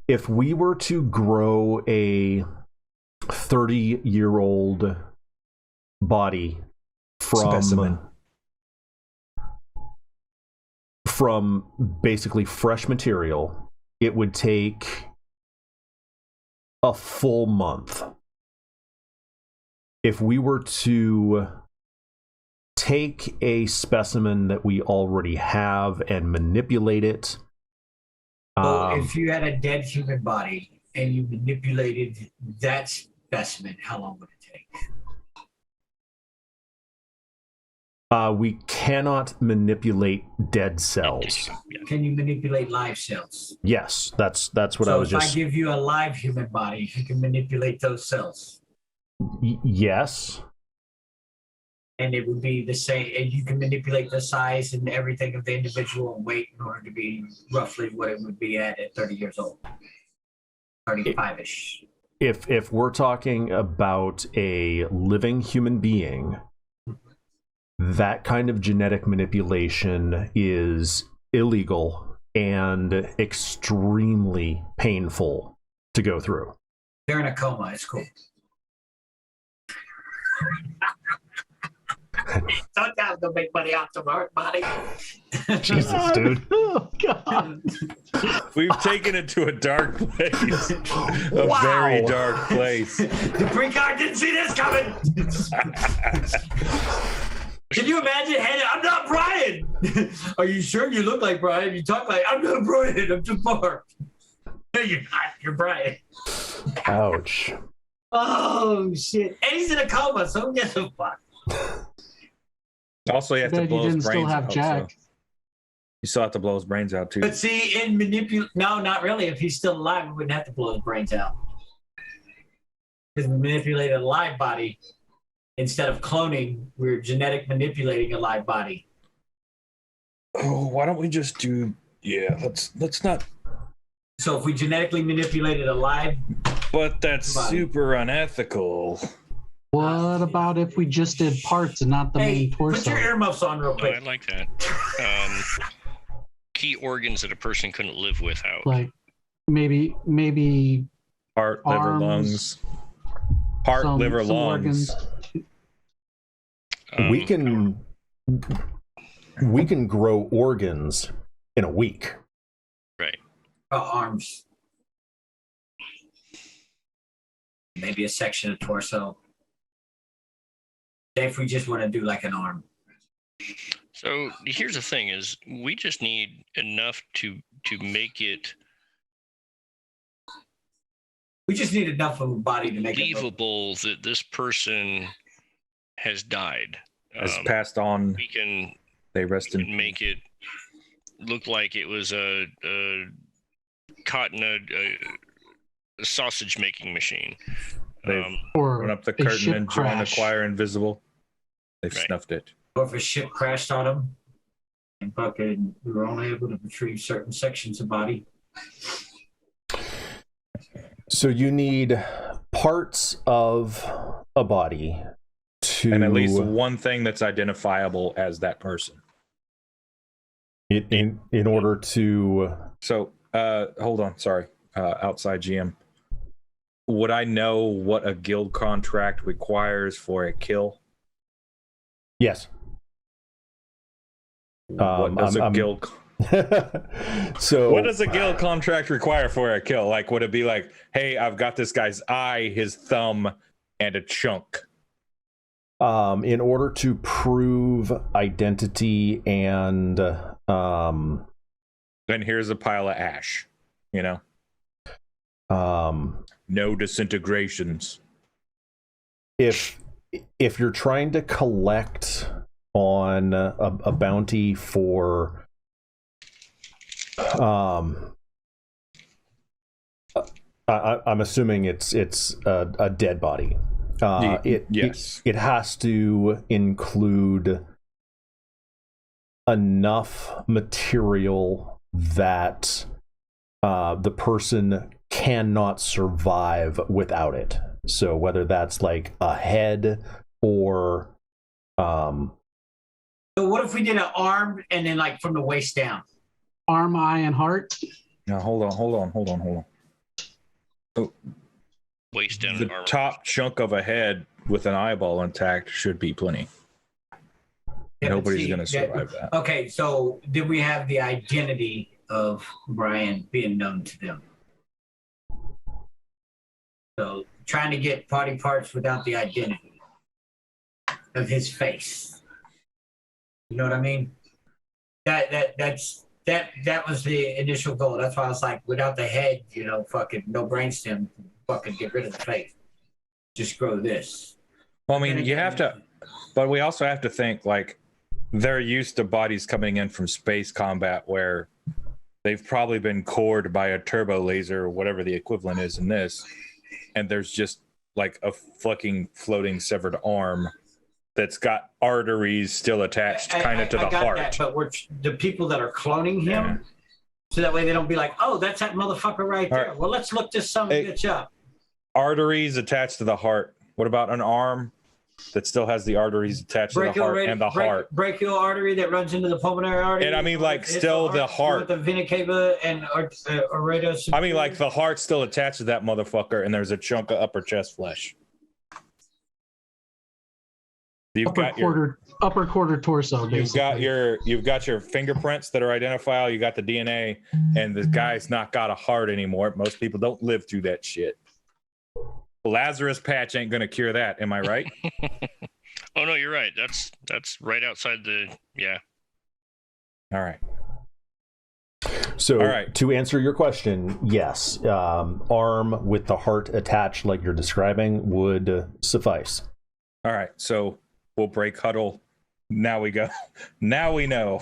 If we were to grow a 30-year-old body Specimen. from basically fresh material, it would take a full month. If we were to take a specimen that we already have and manipulate it, So if you had a dead human body and you manipulated that specimen, how long would it take? we cannot manipulate dead cells. Yeah. Can you manipulate live cells? Yes, that's what So I was if just. I give you a live human body, you can manipulate those cells. Yes. And it would be the same, and you can manipulate the size and everything of the individual and weight in order to be roughly what it would be at 30 years old. 35-ish. If we're talking about a living human being, that kind of genetic manipulation is illegal and extremely painful to go through. They're in a coma. It's cool. Sometimes they'll make money off the body. Jesus, dude. Oh, God. We've taken it to a dark place. A Wow. very dark place. The green card didn't see this coming. Can you imagine? Hey, I'm not Brian. Are you sure you look like Brian? You talk like I'm not Brian. I'm just Mark. No, you're not. You're Brian. Ouch. Oh shit! And he's in a coma, so guess what? Also, you have to Bet you blow his didn't still brains have out. Jack. So you still have to blow his brains out too. But see, in no, not really. If he's still alive, we wouldn't have to blow his brains out because we manipulated a live body instead of cloning. We're genetic manipulating a live body. Oh, why don't we just do? Yeah, let's not. So if we genetically manipulated a live, But that's Body. super unethical. What about if we just did parts and not the hey, main put torso? your earmuffs on real No, I quick. like that. Key organs that a person couldn't live without. Like maybe Heart, liver, Arms, lungs. Heart, some liver, lungs. organs. we can grow organs in a week. Right. Arms. Maybe a section of torso. If we just want to do like an arm. So here's the thing: is we just need enough to make it We just need enough of a body to make it believable that this person has died. Has passed on. We can They rest in make it look like it was a caught in a sausage making machine. They've Or run up the a curtain ship and joined the crash. choir invisible. They've Right. snuffed it. Or if a ship crashed on them and fucking we were only able to retrieve certain sections of body. So you need parts of a body to... And at least one thing that's identifiable as that person. in order to... So, hold on. Sorry. Outside GM. Would I know what a guild contract requires for a kill? Yes. What does a guild... So What does a guild contract require for a kill? Like, would it be like, hey, I've got this guy's eye, his thumb, and a chunk? in order to prove identity and Then here's a pile of ash, you know? No disintegrations. if you're trying to collect on a bounty for I'm assuming it's a dead body. Yes. It has to include enough material that the person cannot survive without it. So whether that's like a head or So what if we did an arm and then like from the waist down? Arm, eye, and heart. Now, hold on. Waist down The armor. top chunk of a head with an eyeball intact should be plenty. Yeah, but Nobody's see, going to survive that. Okay, so did we have the identity of Brian being known to them? So trying to get body parts without the identity of his face. You know what I mean? That was the initial goal. That's why I was like, without the head, you know, fucking no brainstem, fucking get rid of the face. Just grow this. Well, I mean, you have to, but we also have to think like they're used to bodies coming in from space combat where they've probably been cored by a turbo laser or whatever the equivalent is in this. And there's just like a fucking floating severed arm that's got arteries still attached kind of to the I got heart. that, but we're the people that are cloning him, Yeah. so that way they don't be like, oh, that's that motherfucker right there. Right. Well, let's look this son of a bitch up. Arteries attached to the heart. What about an arm that still has the arteries attached to the heart and the heart? Brachial artery that runs into the pulmonary artery. And I mean, like, still the heart. With the vena cava and aorta. I mean, like, the heart's still attached to that motherfucker, and there's a chunk of upper chest flesh. You've got your upper quarter torso. Basically. you've got your fingerprints that are identifiable. You got the DNA, and the guy's not got a heart anymore. Most people don't live through that shit. Lazarus patch ain't gonna cure that. Am I right? Oh no, you're right. That's right outside the All right. So All right. to answer your question, yes, arm with the heart attached like you're describing would suffice. All right. So we'll break huddle. Now we go. Now we know.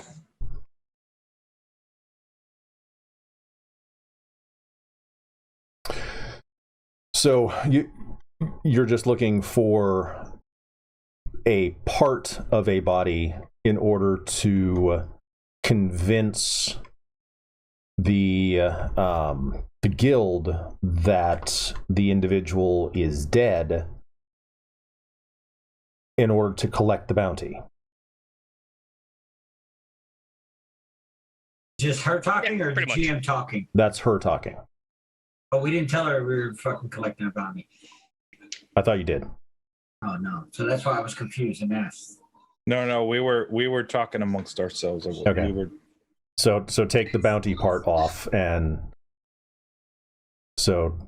So you're just looking for a part of a body in order to convince the guild that the individual is dead in order to collect the bounty. Just her talking or the pretty much. GM talking? That's her talking. But we didn't tell her we were fucking collecting a bounty. I thought you did. Oh no! So that's why I was confused and asked. No, we were talking amongst ourselves. Okay. So take the bounty part off, and so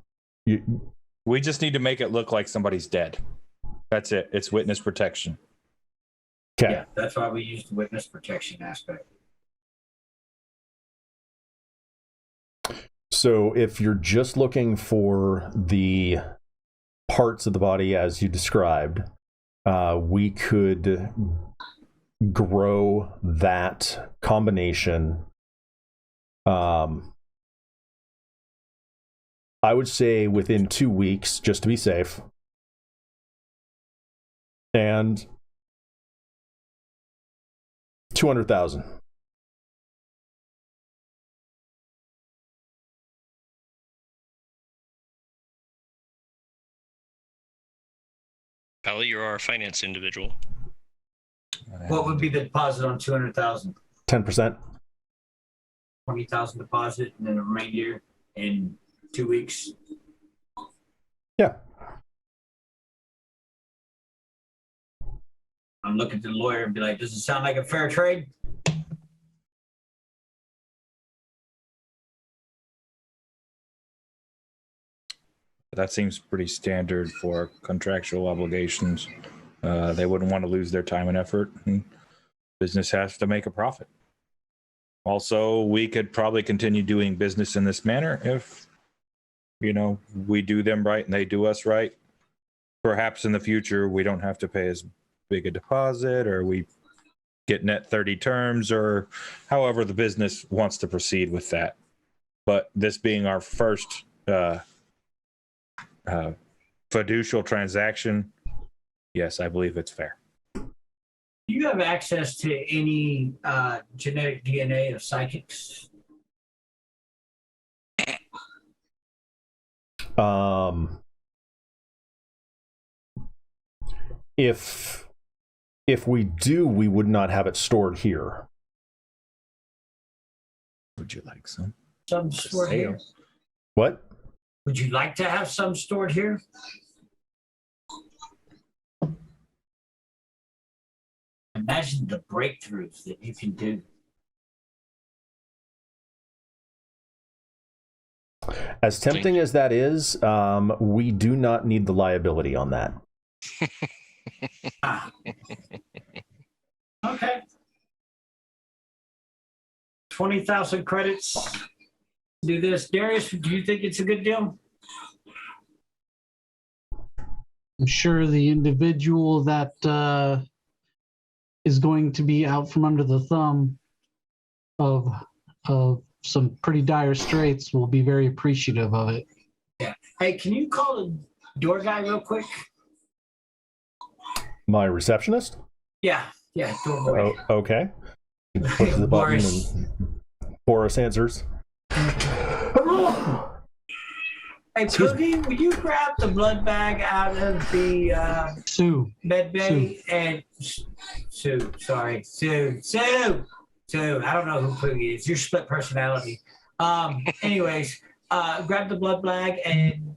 we just need to make it look like somebody's dead. That's it. It's witness protection. Okay. Yeah, that's why we used the witness protection aspect. So if you're just looking for the parts of the body as you described, we could grow that combination. I would say within 2 weeks, just to be safe. And 200,000. Pally, you're our finance individual. What would be the deposit on 200,000? 10%. 20,000 deposit, and then the remainder in 2 weeks. Yeah. I'm looking to the lawyer and be like, does it sound like a fair trade? That seems pretty standard for contractual obligations. They wouldn't want to lose their time and effort, and business has to make a profit. Also, we could probably continue doing business in this manner if, we do them right and they do us right. Perhaps in the future, we don't have to pay as big a deposit, or we get net 30 terms, or however the business wants to proceed with that. But this being our first fiducial transaction, yes, I believe it's fair. Do you have access to any genetic DNA of psychics? If we do, we would not have it stored here. Would you like some? Some stored here? What? Would you like to have some stored here? Imagine the breakthroughs that you can do. As tempting as that is, we do not need the liability on that. Okay. 20,000 credits. Do this. Darius, do you think it's a good deal? I'm sure the individual that is going to be out from under the thumb of some pretty dire straits will be very appreciative of it. Yeah. Hey, can you call the door guy real quick? My receptionist? Yeah, door boy. Oh, okay. Push the button and Boris answers. Hey, Poogie, will you grab the blood bag out of the med bay and Sue? Sorry, Sue. I don't know who Poogie is. You're split personality. Anyways, grab the blood bag and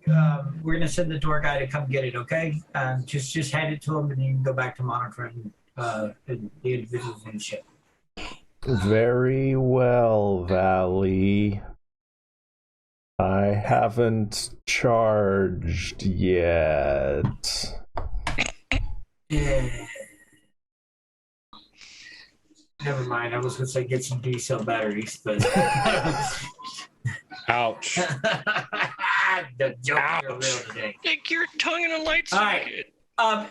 we're gonna send the door guy to come get it. Okay? Just hand it to him and you can go back to monitoring the individuals in the ship. Very well, Valley. I haven't charged yet. Yeah. Never mind. I was going to say get some D-cell batteries, but... Ouch. The jokes are real today. Stick your tongue in a light All right. socket.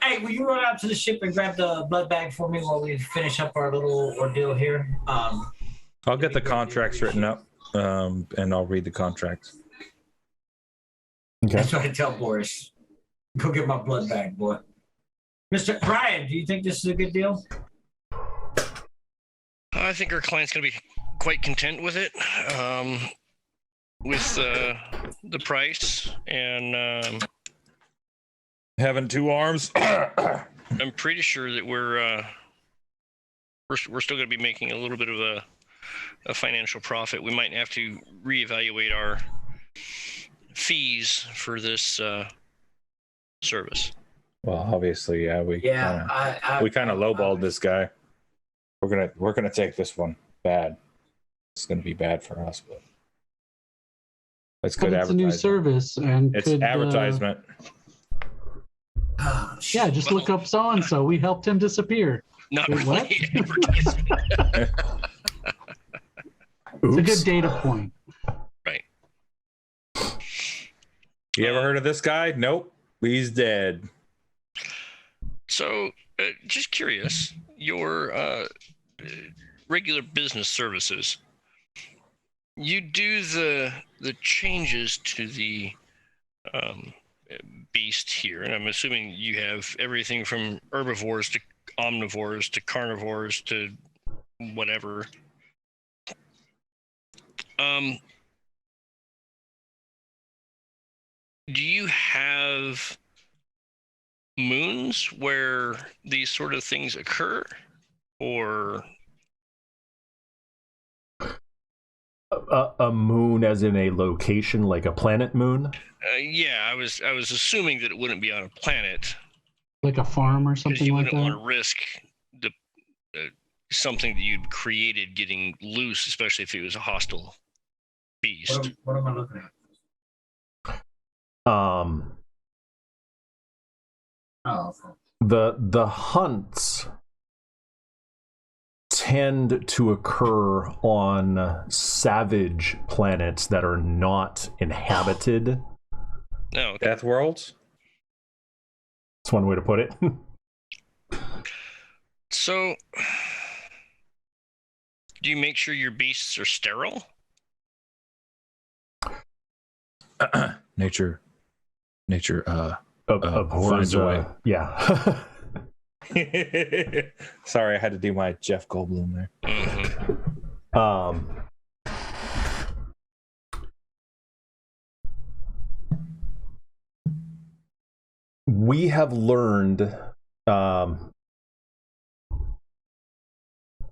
Hey, will you run out to the ship and grab the blood bag for me while we finish up our little ordeal here? I'll get the contracts written up, and I'll read the contracts. Okay. That's what I tell Boris. Go get my blood bag, boy. Mr. Brian, do you think this is a good deal? I think our client's going to be quite content with it, with the price, and Having two arms. I'm pretty sure that we're still going to be making a little bit of a financial profit. We might have to reevaluate our fees for this service. Well, obviously, yeah, we kind of lowballed this guy. We're gonna take this one bad. It's gonna be bad for us, but it's good But it's a advertisement. new service, and It's advertisement. Yeah, just look up so and so. We helped him disappear. Not Wait, what? really advertisement. It's a good data point. Right. You ever heard of this guy? Nope. He's dead. So, just curious, your regular business services, you do the changes to the beast here, and I'm assuming you have everything from herbivores to omnivores to carnivores to whatever. Do you have moons where these sort of things occur, or A moon, as in a location, like a planet moon. yeah, I was assuming that it wouldn't be on a planet, Like a farm or because something you like wouldn't want that. to risk the something that you'd created getting loose, especially if it was a hostile beast. What am I looking at? Um, Oh, the hunts tend to occur on savage planets that are not inhabited. No, okay. Death Worlds? That's one way to put it. So, do you make sure your beasts are sterile? Nature Abhors finds a way. Yeah. Sorry, I had to do my Jeff Goldblum there. Mm-hmm. We have learned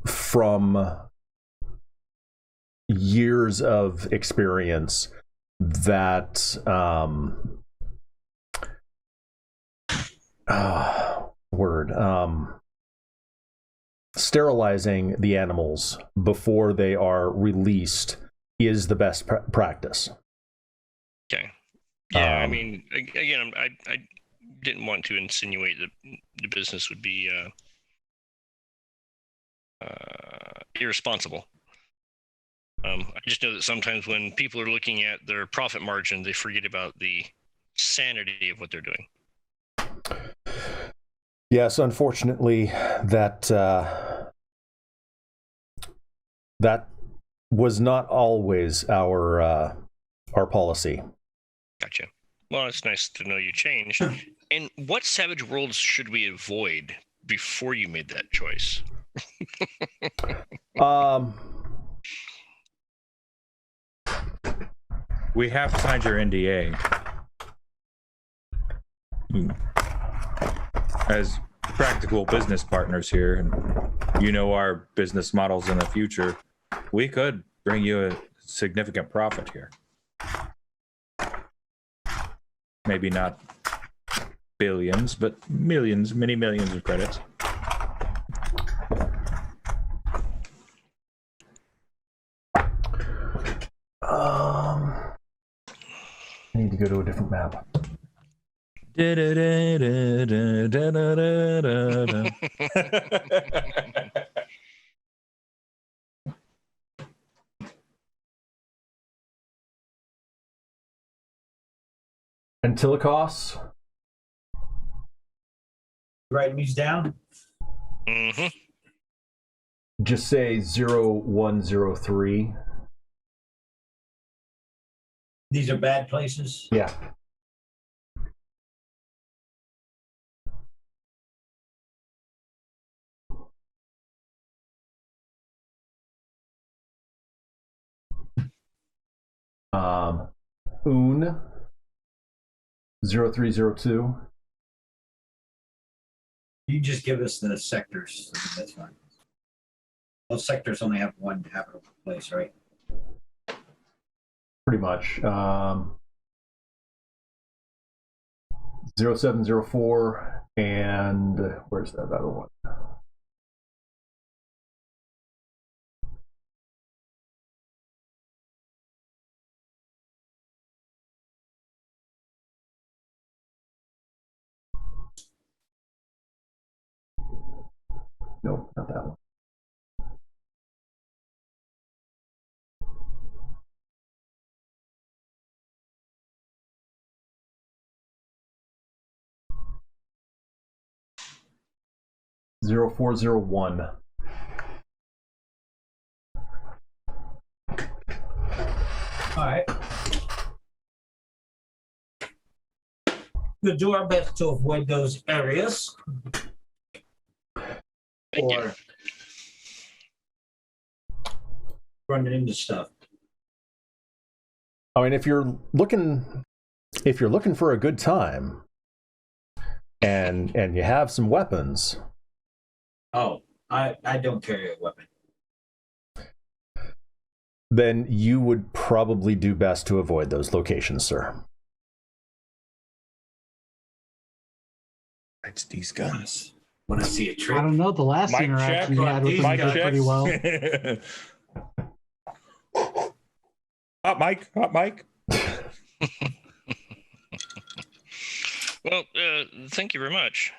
from years of experience that sterilizing the animals before they are released is the best practice. Okay. Yeah, I mean, again, I didn't want to insinuate that the business would be irresponsible. I just know that sometimes when people are looking at their profit margin, they forget about the sanity of what they're doing. Yes, unfortunately, that was not always our policy. Gotcha. Well, it's nice to know you changed. And what savage worlds should we avoid before you made that choice? We have signed your NDA. As practical business partners here, and you know our business models in the future, we could bring you a significant profit here. Maybe not billions, but millions, many millions of credits. I need to go to a different map. Antilochos. Writing these down? Mm-hmm. Just say 0103. These are bad places. Yeah. Un 0302. You just give us the sectors. That's fine. Those sectors only have one habitable place, right? Pretty much. 0704 and where's that other one? Nope, not that one. 0401. All right. We'll do our best to avoid those areas. Thank you. Or running into stuff. I mean, if you're looking for a good time and you have some weapons, Oh, I don't carry a weapon. then you would probably do best to avoid those locations, sir. It's these guns. When I see a I trick. don't know. The last Mic interaction check. we had with him Mic did check. pretty well. Hot mic. Well, thank you very much.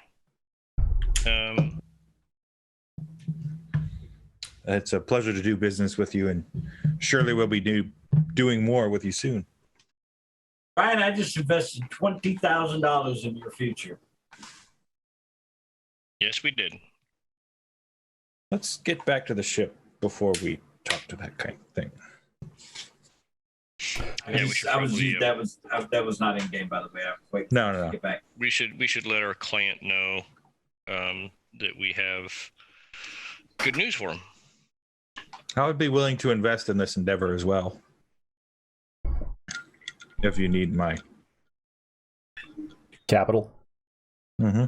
It's a pleasure to do business with you, and surely we'll be doing more with you soon. Ryan, I just invested $20,000 in your future. Yes, we did. Let's get back to the ship before we talk to that kind of thing. Yeah, we should probably, that was not in game, by the way. Wait, No. get back. we should let our client know that we have good news for him. I would be willing to invest in this endeavor as well. If you need my Capital. Mm-hmm.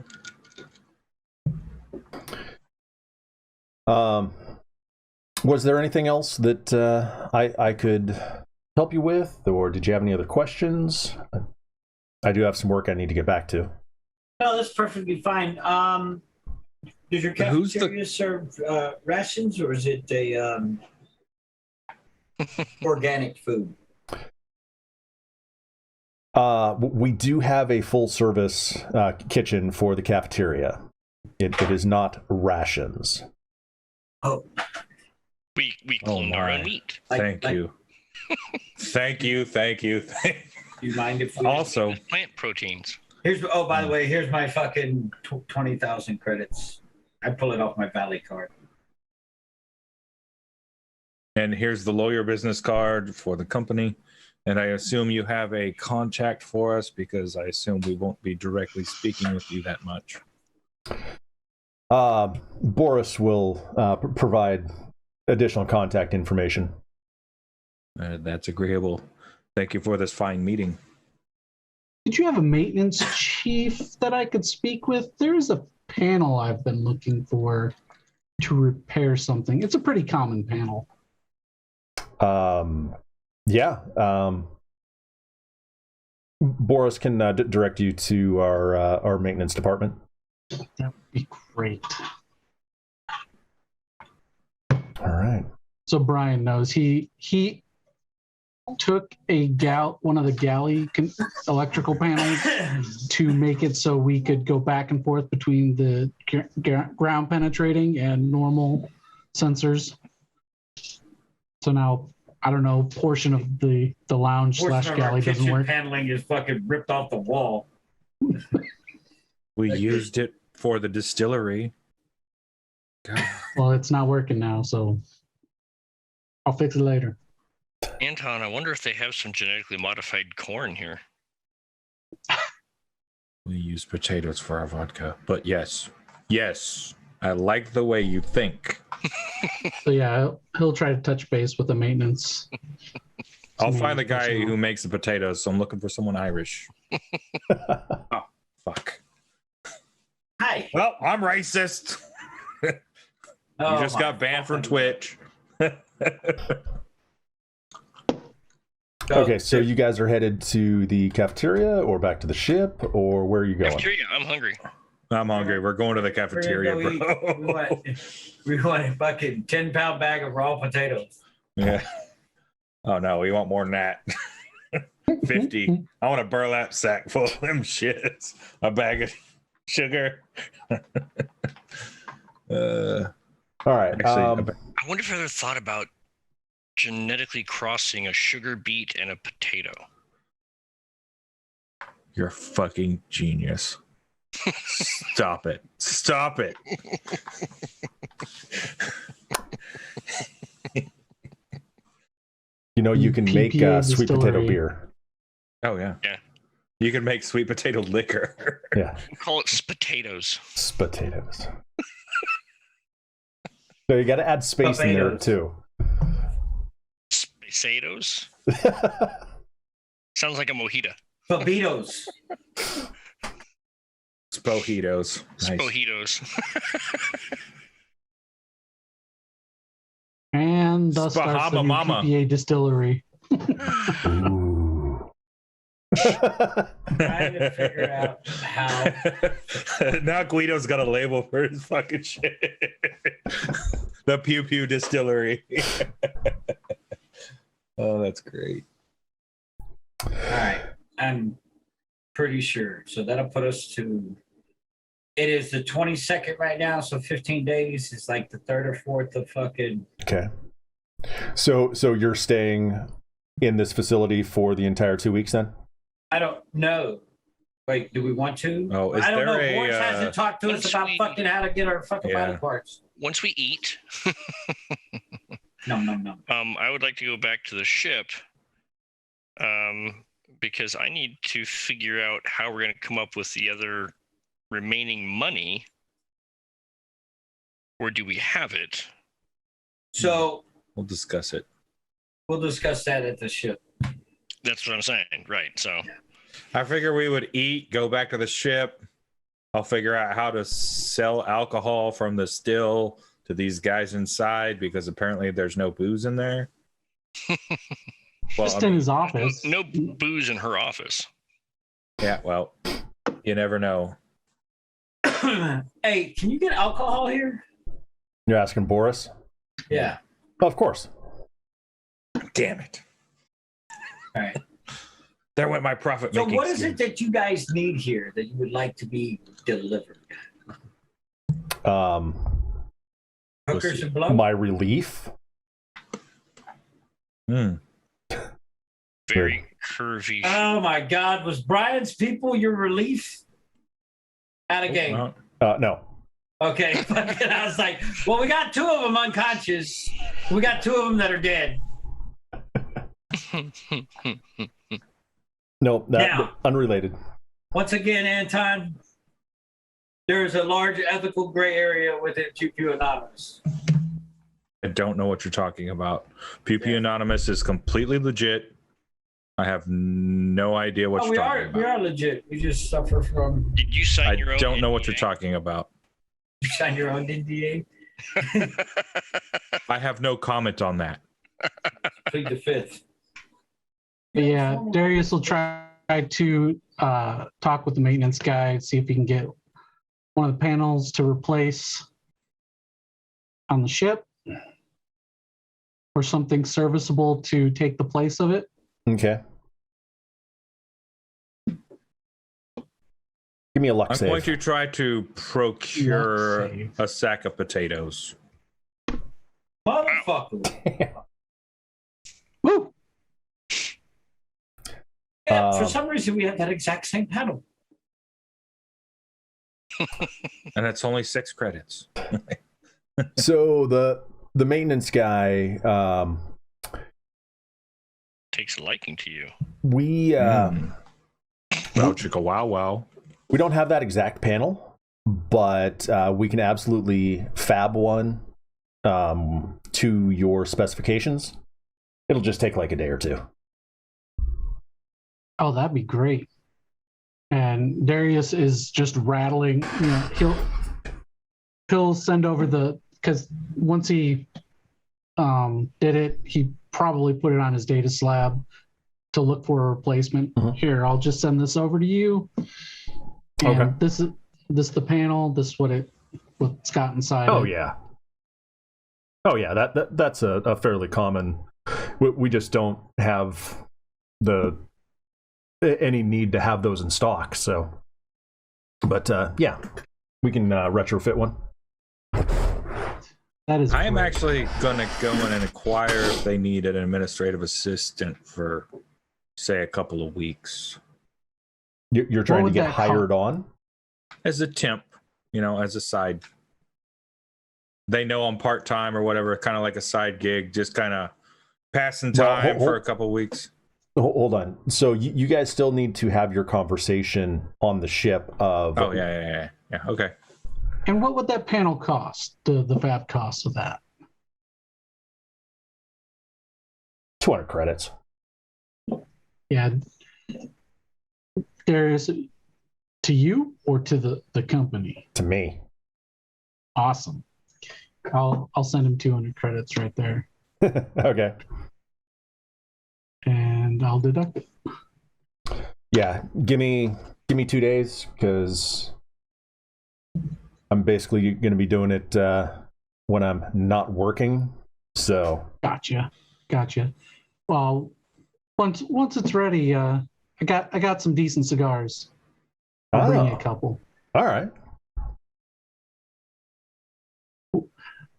Was there anything else that I could help you with, or did you have any other questions? I do have some work I need to get back to. No, that's perfectly fine. Does your cafeteria serve rations, or is it a organic food? We do have a full service kitchen for the cafeteria. It is not rations. Oh, We cloned our own meat. Thank you. Thank you. Do you mind if we Also, Plant proteins. by the way, here's my fucking 20,000 credits. I pull it off my Valley card. and here's the lawyer business card for the company. And I assume you have a contact for us, because I assume we won't be directly speaking with you that much. Boris will provide additional contact information. That's agreeable. Thank you for this fine meeting. Did you have a maintenance chief that I could speak with? There's a panel I've been looking for to repair something. It's a pretty common panel. Yeah. Boris can direct you to our maintenance department. That would be great. All right. So Brian knows he took one of the galley electrical panels to make it so we could go back and forth between the ground penetrating and normal sensors. So now, I don't know, portion of the lounge slash galley doesn't work. Paneling is fucking ripped off the wall. We used it for the distillery. God. Well, it's not working now, so I'll fix it later. Anton, I wonder if they have some genetically modified corn here. We use potatoes for our vodka. But yes, I like the way you think. So yeah, he'll try to touch base with the maintenance. I'll find the guy who makes the potatoes, so I'm looking for someone Irish. Oh, fuck. Hi. Well, I'm racist. You just got banned from Twitch. Okay, so you guys are headed to the cafeteria or back to the ship, or where are you going? Cafeteria, I'm hungry. I'm hungry. We're going to the cafeteria, bro. We want a fucking 10-pound bag of raw potatoes. Yeah. Oh no, we want more than that. 50. I want a burlap sack full of them shits. A bag of sugar. All right. Actually, I wonder if I ever thought about genetically crossing a sugar beet and a potato. you're a fucking genius. Stop it. Stop it. You know, you can make PPA sweet potato distillery. beer. Oh, yeah. Yeah. You can make sweet potato liquor. Yeah, Call it potatoes. potatoes. No, you got to add space in there Potatoes. too. Potatoes? Sounds like a mojito. Fajitos. Spojitos. Nice. Mojitos. And thus starts the Spahama new Mama. PPA distillery. Ooh. Trying to figure out how. Now Guido's got a label for his fucking shit. The Pew-Pew Distillery. Oh, that's great. All right, I'm pretty sure. So that'll put us to. It is the 22nd right now, so 15 days is like the 3rd or 4th of fucking. Okay. So you're staying in this facility for the entire 2 weeks then? I don't know. Wait, do we want to? Oh, is I don't know. there Boris a, hasn't talked to us once about we- fucking how to get our fucking Yeah. body parts. Once we eat, No. I would like to go back to the ship because I need to figure out how we're going to come up with the other remaining money. Or do we have it? So we'll discuss it. we'll discuss that at the ship. That's what I'm saying. Right. So, I figure we would eat, go back to the ship. I'll figure out how to sell alcohol from the still to these guys inside because apparently there's no booze in there. Well, Just in his office. no booze in her office. yeah, well, you never know. Hey, can you get alcohol here? You're asking Boris? Yeah. Of course. Damn it. All right. There went my profit So making what is scheme. it that you guys need here that you would like to be delivered? Hookers and blow? My relief. Very curvy. Oh my God. Was Brian's people your relief? Out of game. Well, No. Okay. Fucking, I was like, well, we got 2 of them unconscious. We got 2 of them that are dead. No, Now. unrelated. Once again, Anton, there is a large ethical gray area within Pew-Pew Anonymous. I don't know what you're talking about. Pew-Pew Anonymous is completely legit. I have no idea what you're talking about. We are legit. We just suffer from. Did you sign I your own? don't know what you're NDA? talking about. You sign your own NDA. I have no comment on that. Plead the 5th. But yeah, Darius will try to talk with the maintenance guy, see if he can get one of the panels to replace on the ship or something serviceable to take the place of it. Okay. Give me a luck I'm save. going to try to procure Luck save. a sack of potatoes. Motherfucker. Woo! Yeah, for some reason, we have that exact same panel. And it's only 6 credits. So the maintenance guy, Takes a liking to you. we Wow, chicka wow wow. we don't have that exact panel, but we can absolutely fab one to your specifications. It'll just take like a day or 2. Oh, that'd be great. And Darius is just rattling. You know, he'll send over because once he did it, he probably put it on his data slab to look for a replacement. Mhm. Here, I'll just send this over to you. And Okay. this is the panel. This is what's got inside. Oh it. yeah. Oh yeah. That's a fairly common. We just don't have any need to have those in stock. So, but yeah, we can retrofit one. That is. I am great. actually going to go in and inquire if they need an administrative assistant for, say, a couple of weeks. You're trying to would get that hired on. as a temp, as a side. They know I'm part-time or whatever, kind of like a side gig, just kind of passing time for a couple of weeks. Hold on. So you guys still need to have your conversation on the ship of... Oh, yeah. Okay. And what would that panel cost, the fab cost of that? 200 credits. Yeah. There's to you or to the company? To me. Awesome. I'll send him 200 credits right there. Okay. And I'll deduct it. Yeah, give me 2 days, because I'm basically going to be doing it when I'm not working. So Gotcha. Well, once it's ready, I got some decent cigars. I'll bring you a couple. All right.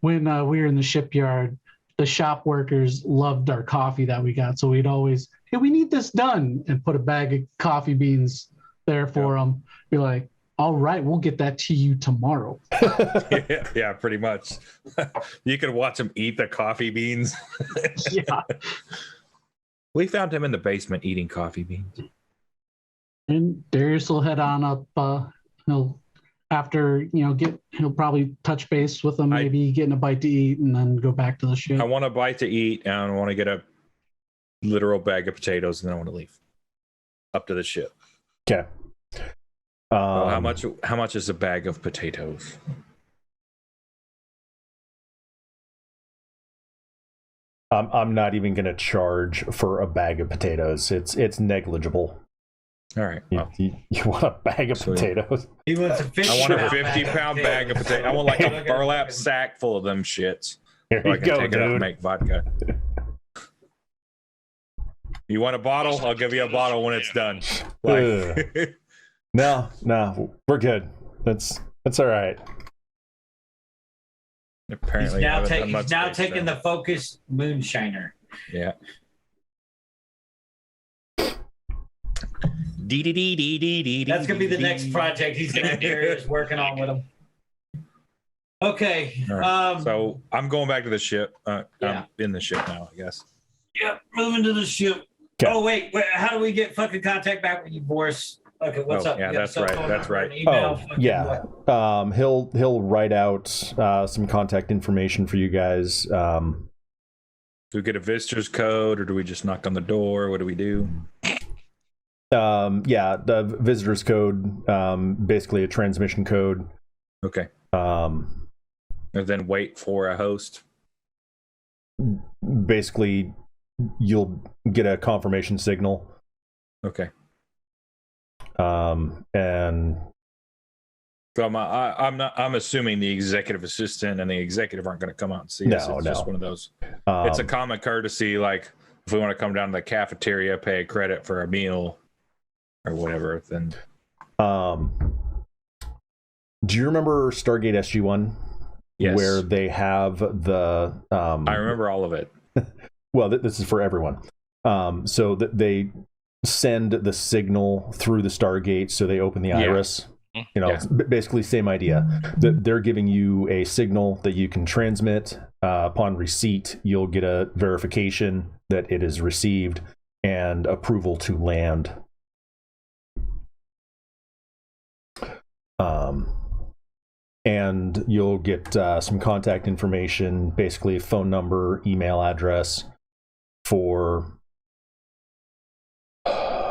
When we were in the shipyard, the shop workers loved our coffee that we got, so we'd always, hey, we need this done, and put a bag of coffee beans there for them. Be like, all right, we'll get that to you tomorrow. Yeah, pretty much. You could watch them eat the coffee beans. Yeah. We found him in the basement eating coffee beans. And Darius will head on up. He'll probably touch base with them, maybe getting a bite to eat, and then go back to the ship. I want a bite to eat, and I want to get a literal bag of potatoes, and then I want to leave up to the ship. Okay. Well, how much is a bag of potatoes? I'm not even going to charge for a bag of potatoes. It's negligible. All right. You want a bag of potatoes? He wants a 50 I want a 50-pound bag of potatoes. I want like a burlap sack full of them shits. Here So I you can go, take it out and dude. make vodka. You want a bottle? I'll give you a bottle when it's done. Like, No, we're good. That's all right. apparently, he's now taking the focused moonshiner. Yeah. That's gonna be the next project he's gonna have Darius working on with him. Okay. Right. So I'm going back to the ship. Yeah. I'm in the ship now, I guess. Yep, moving to the ship. Okay. Oh wait, how do we get fucking contact back with you, Boris? Okay, what's up? Yeah, You got a that's cell right. phone That's number, right. an email, fucking Yeah. what? He'll write out some contact information for you guys. Do we get a visitor's code, or do we just knock on the door? What do we do? Yeah, the visitor's code, basically a transmission code. Okay. Um, And then wait for a host. basically, you'll get a confirmation signal. Okay. And So I'm assuming the executive assistant and the executive aren't going to come out and see us. It's just one of those. It's a common courtesy, like if we want to come down to the cafeteria, pay a credit for a meal or whatever, then. Do you remember Stargate SG-1? Yes. Where they have the... I remember all of it. Well, this is for everyone. So that they send the signal through the Stargate, so they open the iris. It's basically same idea. They're giving you a signal that you can transmit. Upon receipt, you'll get a verification that it is received and approval to land. And you'll get some contact information, basically phone number, email address for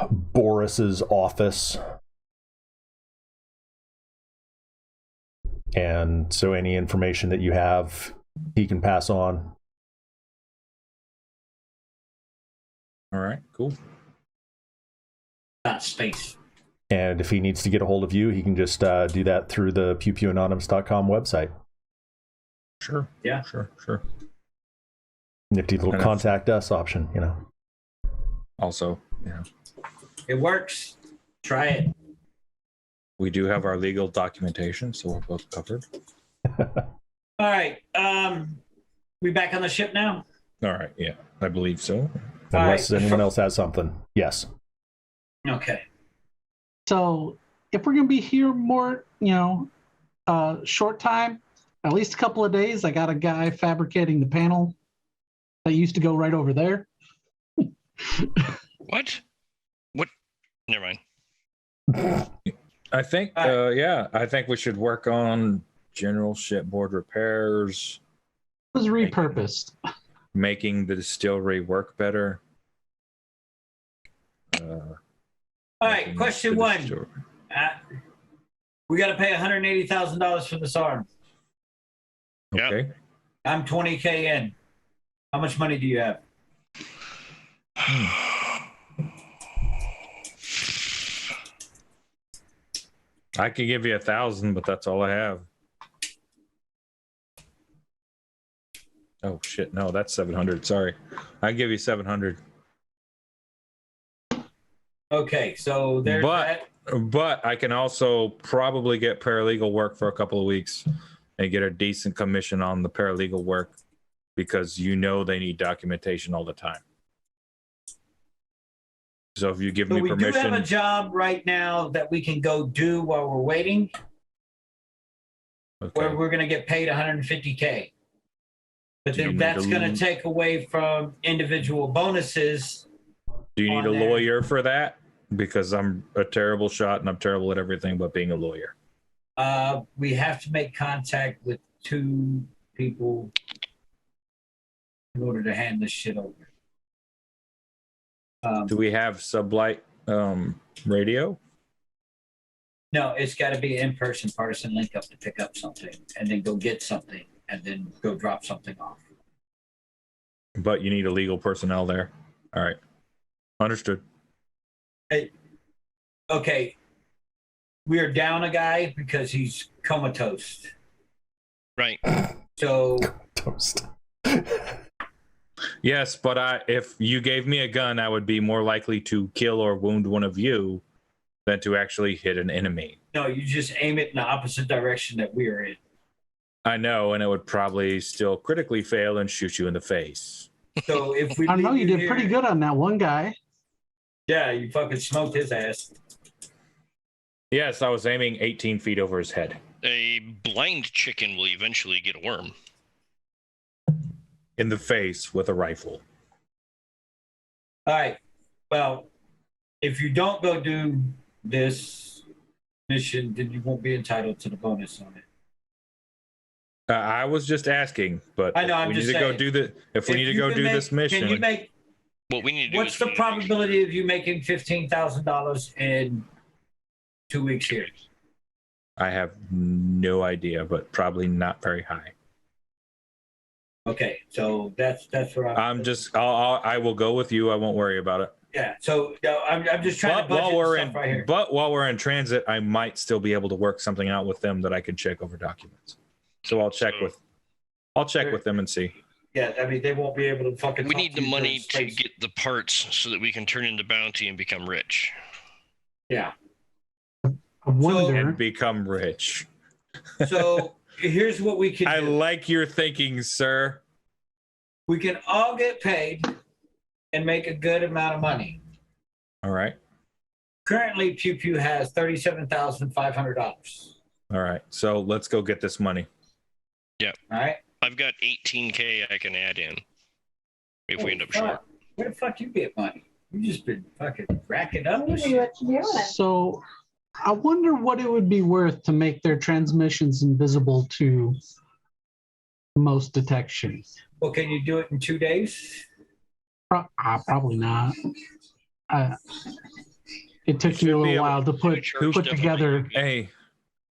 Boris's office. And so any information that you have, he can pass on. All right, cool. Not space. And if he needs to get a hold of you, he can just do that through the Pew-Pew-Anonymous.com website. Sure. Yeah. Sure. Nifty little contact us option, Also, It works. Try it. we do have our legal documentation, so we're both covered. All right. We back on the ship now? All right, yeah, I believe so. Unless anyone else has something. Yes. Okay. So if we're gonna be here more, short time, at least a couple of days. I got a guy fabricating the panel that used to go right over there. What? Never mind. I think, I think we should work on general shipboard repairs. It was repurposed. Making the distillery work better. All right, question one. We got to pay $180,000 for this arm. Okay. I'm 20K in. How much money do you have? I could give you 1,000, but that's all I have. Oh shit! No, that's 700. Sorry, I can give you 700. Okay, so there's that. But I can also probably get paralegal work for a couple of weeks and get a decent commission on the paralegal work because they need documentation all the time. So if you give me permission, we do have a job right now that we can go do while we're waiting, where we're going to get paid $150K. But then that's going to take away from individual bonuses. Do you need a lawyer for that? Because I'm a terrible shot and I'm terrible at everything but being a lawyer. We have to make contact with 2 people in order to hand this shit over. Do we have sublight radio? No, it's got to be an in-person partisan link up to pick up something and then go get something and then go drop something off. But you need a legal personnel there. All right. Understood. Hey, okay. We are down a guy because he's comatose. Right. So Toast. Yes, but if you gave me a gun, I would be more likely to kill or wound one of you than to actually hit an enemy. No, you just aim it in the opposite direction that we are in. I know, and it would probably still critically fail and shoot you in the face. So if we I know you did here, pretty good on that one guy. Yeah, you fucking smoked his ass. Yes, I was aiming 18 feet over his head. A blind chicken will eventually get a worm. In the face with a rifle. All right. Well, if you don't go do this mission, then you won't be entitled to the bonus on it. I was just asking, but I know. if we need to go do this mission. Can you make? What we need to do. What's the probability of you making $15,000 in 2 weeks here? I have no idea, but probably not very high. Okay, so that's where I will go with you. I won't worry about it. Yeah. So I'm just trying to budget stuff right here. But while we're in transit, I might still be able to work something out with them that I can check over documents. So I'll check with them and see. Yeah, I mean they won't be able to fucking. We need the money to get the parts so that we can turn into bounty and become rich. Yeah. I wonder. And become rich. So here's what we can do. I like your thinking, sir. We can all get paid and make a good amount of money. All right. Currently, Pew-Pew has $37,500. All right. So let's go get this money. Yeah. All right. I've got 18K I can add in if we end up short. Where the fuck you get money? You just been fucking racking up this Usually shit. what you doing? So I wonder what it would be worth to make their transmissions invisible to most detection. Well, can you do it in 2 days? Probably not. It took me a little while to put together. Hey,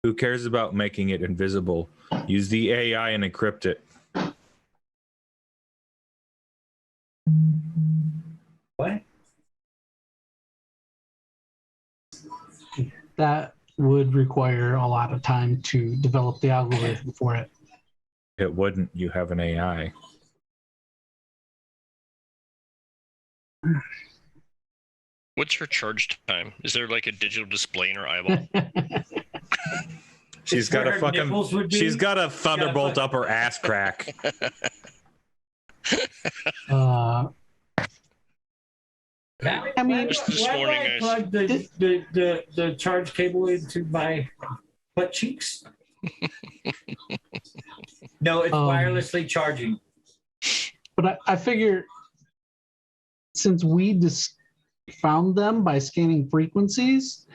who cares about making it invisible? Use the AI and encrypt it. What? That would require a lot of time to develop the algorithm for it. It wouldn't. You have an AI. What's her charge time? Is there like a digital display in her eyeball? She's got a thunderbolt up her ass crack. I mean, Just this why do morning, I guys. plug the charge cable into my butt cheeks? No, it's wirelessly charging. But I figure since we just found them by scanning frequencies,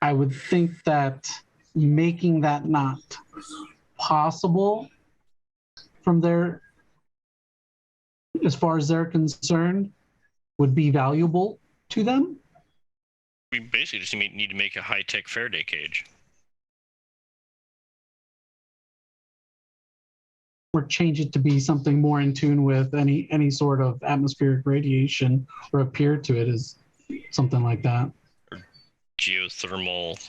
I would think that making that not possible from their, as far as they're concerned, would be valuable to them. We basically just need to make a high-tech Faraday cage. Or change it to be something more in tune with any sort of atmospheric radiation, or appear to it as something like that. Geothermal.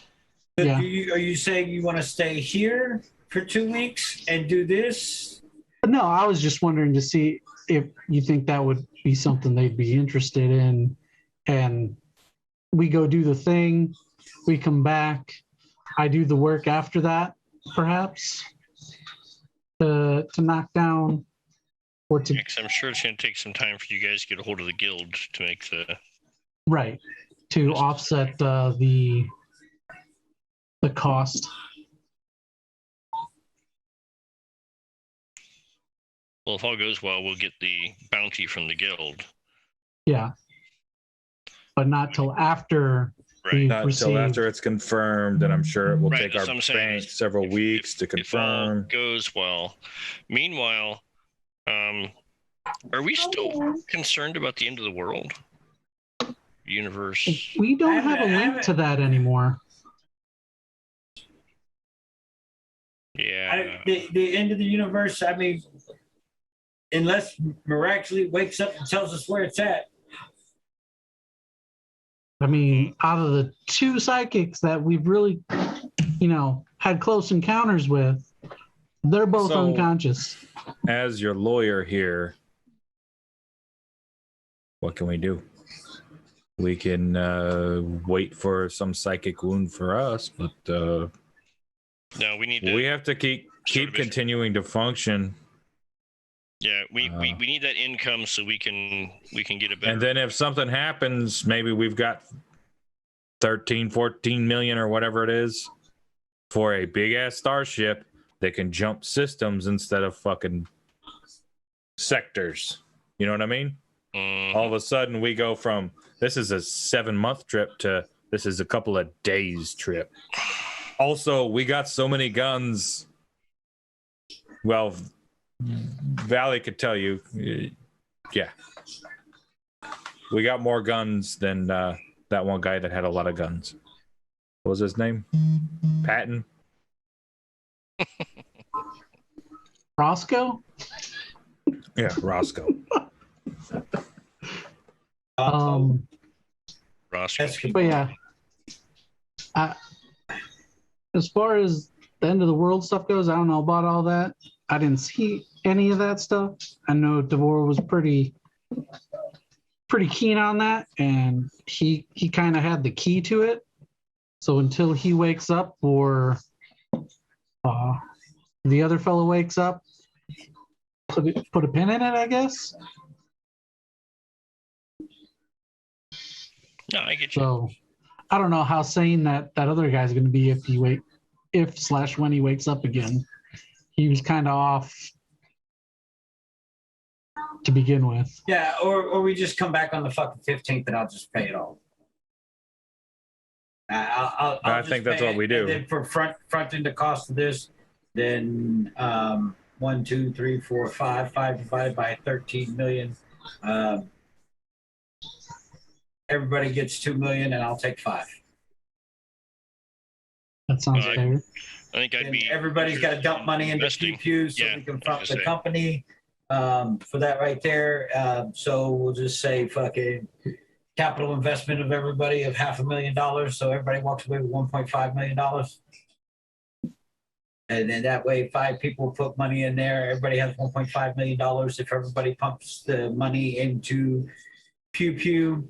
Yeah. Are you saying you want to stay here for 2 weeks and do this? No, I was just wondering to see if you think that would be something they'd be interested in, and we go do the thing, we come back, I do the work after that, perhaps, to knock down or to, Because I'm sure it's going to take some time for you guys to get a hold of the guild to make the. right, to offset the cost. Well, if all goes well, we'll get the bounty from the guild. Yeah. But not till after Right. we've Not until received. after it's confirmed, and I'm sure it will Right, take that's our what I'm saying. bank several weeks to If all confirm. goes well. Meanwhile, are we still concerned about the end of the world? Universe. We don't have a link to that anymore. Yeah. The end of the universe, I mean, unless miraculously wakes up and tells us where it's at. I mean, out of the two psychics that we've really, had close encounters with, they're both So- unconscious. As your lawyer here, what can we do? We can wait for some psychic wound for us, but No, we need to. we have to keep Sort of continuing to function. Yeah, we need that income so we can get a better. And then if something happens, maybe we've got 13, 14 million or whatever it is for a big ass starship that can jump systems instead of fucking sectors. You know what I mean? All of a sudden we go from this is a 7-month trip to this is a couple of days trip. Also, we got so many guns. Well, Valley could tell you, yeah. We got more guns than that one guy that had a lot of guns. What was his name? Patton? Roscoe? Yeah, Roscoe. Roscoe. But yeah, as far as the end of the world stuff goes, I don't know about all that. I didn't see any of that stuff. I know Devore was pretty keen on that, and he kind of had the key to it. So until he wakes up, or the other fellow wakes up, put a pin in it, I guess. No, I get you. So I don't know how sane that other guy's going to be when he wakes up again. He was kind of off to begin with. Yeah, or we just come back on the fucking 15th and I'll just pay it all. I'll I just think that's pay what it, we do. And then for fronting the cost of this, then 1, 2, 3, 4, 5 divided by 13 million. Everybody gets 2 million, and I'll take 5. That sounds Well, fair. I think I'd And be. everybody's got to dump money into investing. Pew-Pew so Yeah, we can I was front the gonna say. company for that right there. So we'll just say fucking capital investment of everybody of $500,000. So everybody walks away with $1.5 million. And then that way, 5 people put money in there. Everybody has $1.5 million. If everybody pumps the money into Pew-Pew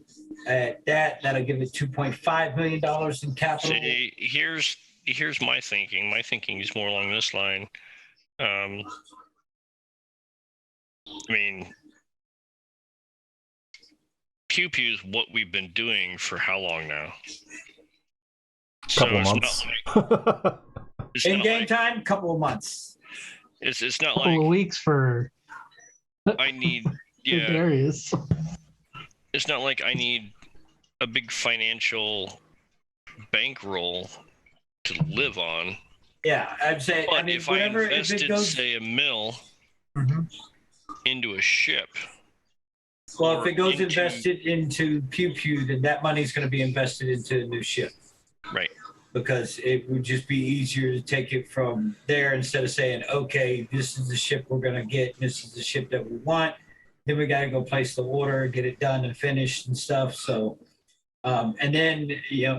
at that'll give it $2.5 million in capital. See, here's my thinking. My thinking is more along this line. I mean, Pew-Pew is what we've been doing for how long now? Couple it's months. It's In not game like, time, couple of months. it's not Couple of like weeks for I need Darius. it's not like I need a big financial bankroll to live on. Yeah, I'd say. But I mean, if I whatever. If invested, it goes, say, $1 million Mhm. into a ship, well, if or it goes into- invested into Pew-Pew, then that money's going to be invested into a new ship. right? Because it would just be easier to take it from there instead of saying, okay, this is the ship we're going to get. This is the ship that we want. Then we got to go place the order, get it done and finished and stuff. So, and then,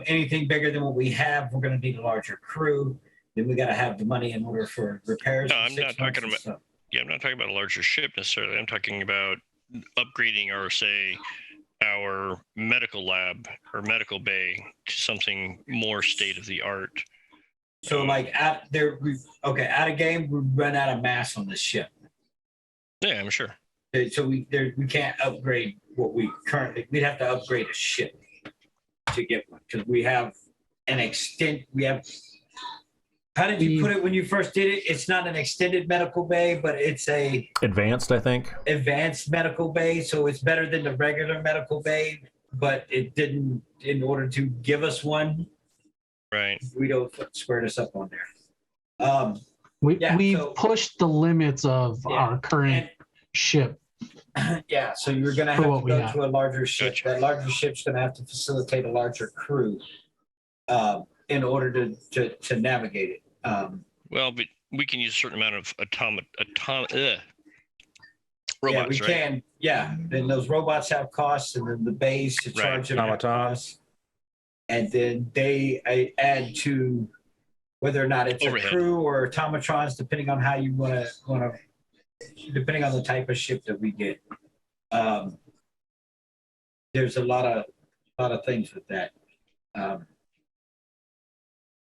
anything bigger than what we have, we're going to need a larger crew. Then we got to have the money in order for repairs. No, in I'm 6 not months talking and about- stuff. Yeah, I'm not talking about a larger ship necessarily. I'm talking about upgrading or say our medical lab or medical bay to something more state of the art. So, like, out of game, we run out of mass on this ship. Yeah, I'm sure. So we can't upgrade what we currently. We'd have to upgrade a ship to get one because we have an extent. We have. How did you put it when you first did it? It's not an extended medical bay, but it's a Advanced, I think. advanced medical bay. So it's better than the regular medical bay, but it didn't. In order to give us one, Right. we don't squared us up on there. We've so- pushed the limits of Yeah, our current ship. Yeah, so you're going to For have what to we go have. to a larger ship. Gotcha. That larger ship's going to have to facilitate a larger crew in order to navigate it. Well, but we can use a certain amount of Yeah, robots, we right? can. Yeah, then those robots have costs, and then the bays to Right. charge them have Automatons. costs. And then they add to whether or not it's Overhead. a crew or automatrons, depending on how you want to, depending on the type of ship that we get. There's a lot of things with that.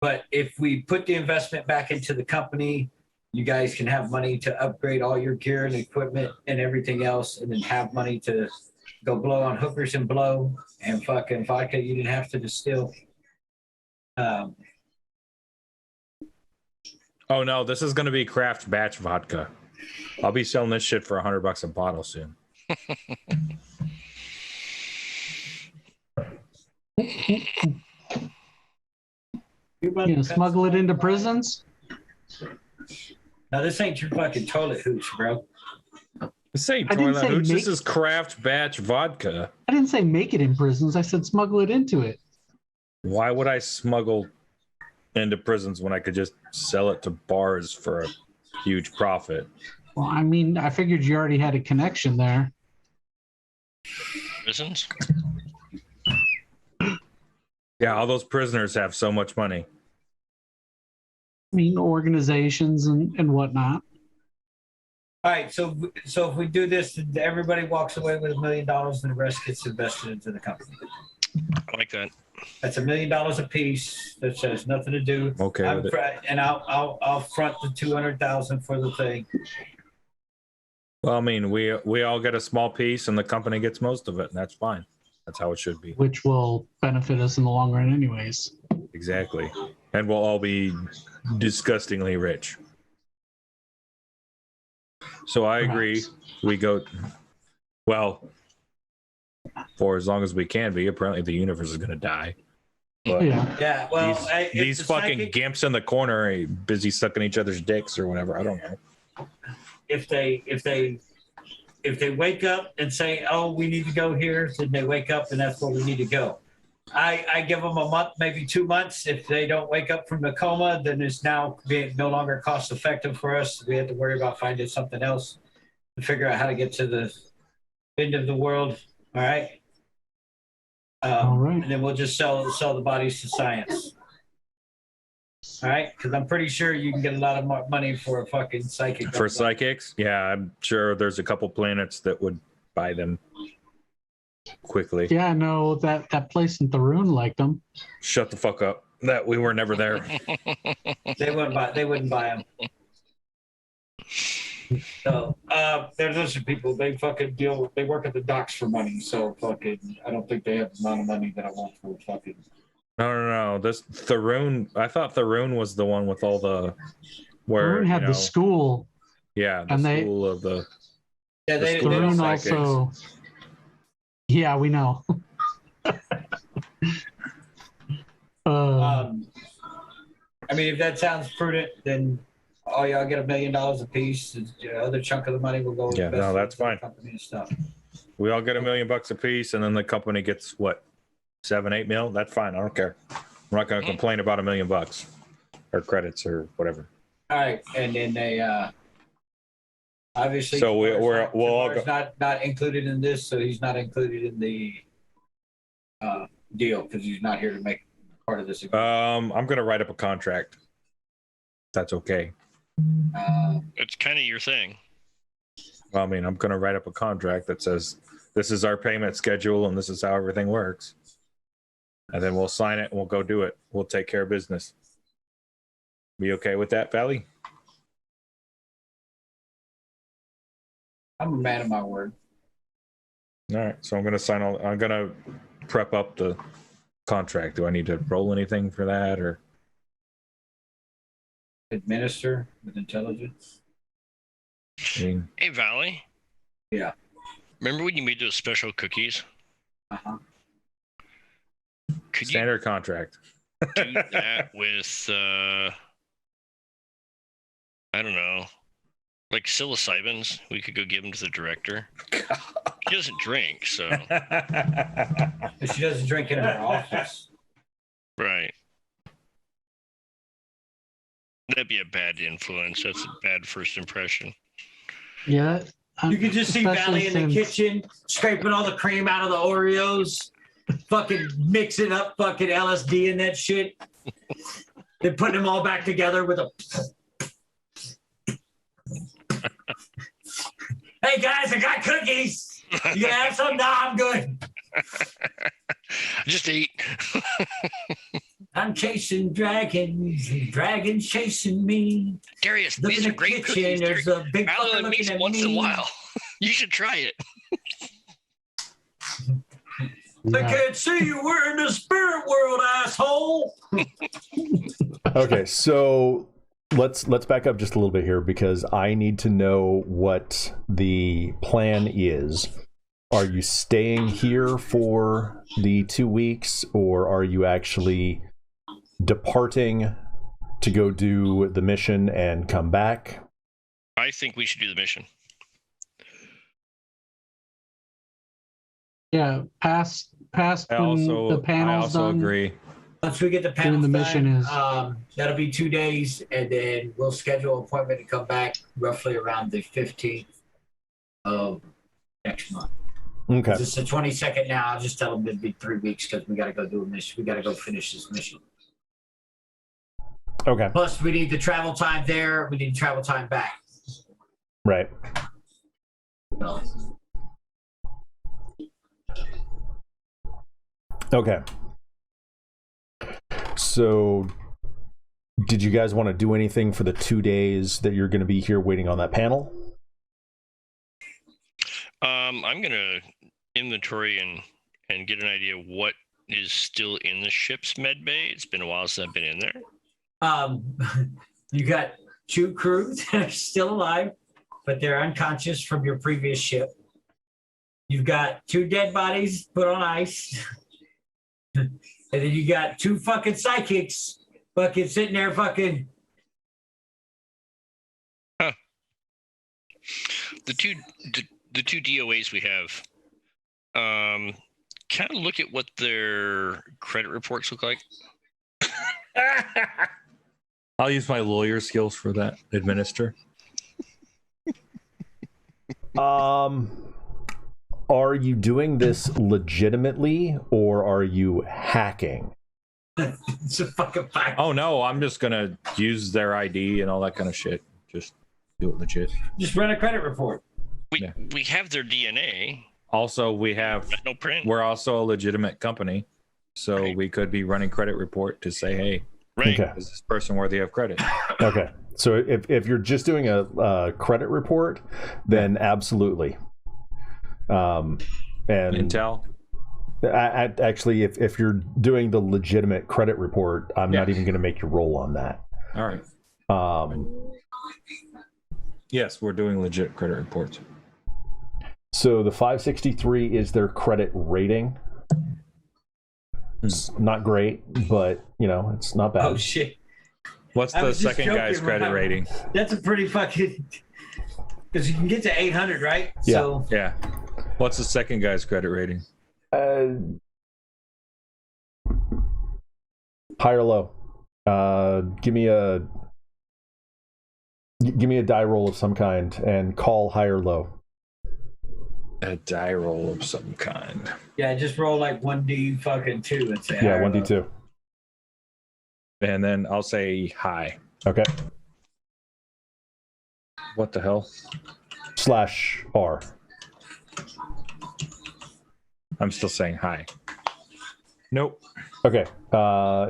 But if we put the investment back into the company, you guys can have money to upgrade all your gear and equipment and everything else, and then have money to go blow on hookers and blow and fucking vodka you didn't have to distill. Oh no, this is going to be craft batch vodka. I'll be selling this shit for $100 a bottle soon. Smuggle it into prisons. Now this ain't your fucking toilet hooch, bro. This ain't I didn't toilet say hooch. make- This is craft batch vodka. I didn't say make it in prisons. I said smuggle it into it. Why would I smuggle into prisons when I could just sell it to bars for a huge profit? Well, I mean, I figured you already had a connection there. Prisons? Yeah, all those prisoners have so much money. I mean, organizations and whatnot. All right, so if we do this, then everybody walks away with $1 million, and the rest gets invested into the company. I like that. That's $1 million a piece. That has nothing to do. Okay with it. And I'll front the 200,000 for the thing. Well, I mean, we all get a small piece, and the company gets most of it, and that's fine. That's how it should be. Which will benefit us in the long run anyways. Exactly. And we'll all be disgustingly rich. So I agree. Perhaps. We go, well, for as long as we can be. Apparently the universe is going to die. But Yeah. Yeah, well, if these the fucking psychic- gimps in the corner are busy sucking each other's dicks or whatever. I don't know. if they wake up and say, "Oh, we need to go here," then they wake up and that's where we need to go. I give them a month, maybe 2 months. If they don't wake up from the coma, then it's now no longer cost effective for us. We have to worry about finding something else to figure out how to get to the end of the world. All right. All right. And then we'll just sell the bodies to science. All right, because I'm pretty sure you can get a lot of money for a fucking psychic. For psychics, yeah, I'm sure there's a couple planets that would buy them quickly. Yeah, no, that place in Tharoon liked them. Shut the fuck up. That we were never there. They wouldn't buy them. So, there's some people, they fucking they work at the docks for money. So fucking, I don't think they have the amount of money that I want for fucking. No. This Tharoon. I thought Tharoon was the one with all the where Maroon had you the know, school, yeah, the and they- school of the. Yeah, The they school don't of Maroon psychics. also. Yeah, we know. I mean, if that sounds prudent, then all y'all get $1 million a piece. The other chunk of the money will go. Yeah, invest no, that's into the fine. Company and stuff. We all get $1 million a piece, and then the company gets what, 7-8 mil. That's fine. I don't care. I'm not going to complain about $1 million or credits or whatever. All right, and then they obviously. So we'll all Tamar's go. not included in this, so he's not included in the deal because he's not here to make part of this. I'm going to write up a contract. That's okay. It's kind of your thing. Well, I mean, I'm going to write up a contract that says this is our payment schedule and this is how everything works. And then we'll sign it and we'll go do it. We'll take care of business. Be okay with that, Valley? I'm a man of my word. All right. So I'm going to sign I'm going to prep up the contract. Do I need to roll anything for that or? Administer with intelligence. I mean, Hey, Valley. Yeah. Remember when you made those special cookies? Uh-huh. Could standard contract. you do that with, I don't know, like psilocybins? We could go give them to the director. He doesn't drink, so. But she doesn't drink in her office. Right. That'd be a bad influence. That's a bad first impression. Yeah. You can just see especially Valley in the since- kitchen scraping all the cream out of the Oreos, fucking mixing up fucking LSD and that shit. Then putting them all back together with a. Hey guys, I got cookies. You gonna have some? Nah, I'm good. Just eat. I'm chasing dragons, and dragons chasing me. Darius, Look these in are the great kitchen, cookies. there's a big Valley fucker only makes looking at once in a me. while. You should try it. I can't see you. We're in the spirit world, asshole. Okay, so let's back up just a little bit here because I need to know what the plan is. Are you staying here for the 2 weeks, or are you actually departing to go do the mission and come back? I think we should do the mission. Yeah, past I when also, the panel's I also done. agree. Once we get the panel the mission is- that'll be 2 days, and then we'll schedule an appointment to come back roughly around the 15th of next month. Okay. It's the 22nd now. I'll just tell them it'd be 3 weeks because we got to go do a mission. We got to go finish this mission. Okay. Plus, we need the travel time there. We need travel time back. Right. So, Okay. So, did you guys want to do anything for the 2 days that you're going to be here waiting on that panel? I'm gonna inventory and get an idea of what is still in the ship's med bay. It's been a while since I've been in there. you got 2 crews that are still alive, but they're unconscious from your previous ship. You've got 2 dead bodies put on ice. And then you got 2 fucking psychics fucking sitting there fucking. The two DOAs we have, kind of look at what their credit reports look like. I'll use my lawyer skills for that. Administer. Are you doing this legitimately or are you hacking? It's a fucking fact. Oh no, I'm just gonna use their ID and all that kind of shit. Just do it legit. Just run a credit report. We have their DNA. Also, we have No print. we're also a legitimate company, so Right. we could be running credit report to say, hey, Right. Okay. is this person worthy of credit? Okay. So if you're just doing a credit report, then absolutely. And Intel. Actually, if you're doing the legitimate credit report, I'm not even going to make you roll on that. All right. Yes, we're doing legit credit reports. So the 563 is their credit rating. It's not great, but it's not bad. Oh shit! What's the second guy's credit rating? That's a pretty fucking. Because you can get to 800, right? Yeah. So Yeah. What's the second guy's credit rating? High or low? Give me a die roll of some kind and call high or low. A die roll of some kind. yeah, just roll like 1D fucking 2 and say Yeah, high or 1d2. low. And then I'll say high. Okay. What the hell? /R. I'm still saying high. Nope. Okay.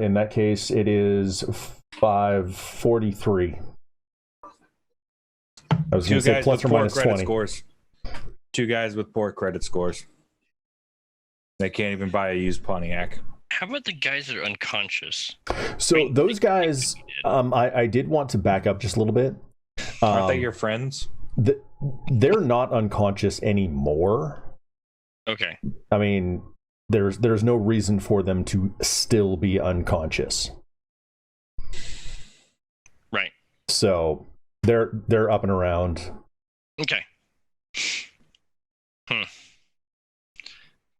In that case, it is 543. I was going to say plus or minus 20. Scores. 2 guys with poor credit scores. They can't even buy a used Pontiac. How about the guys that are unconscious? So those guys, I did want to back up just a little bit. Aren't they your friends? They're not unconscious anymore. Okay. I mean, there's no reason for them to still be unconscious. Right. So they're up and around. Okay.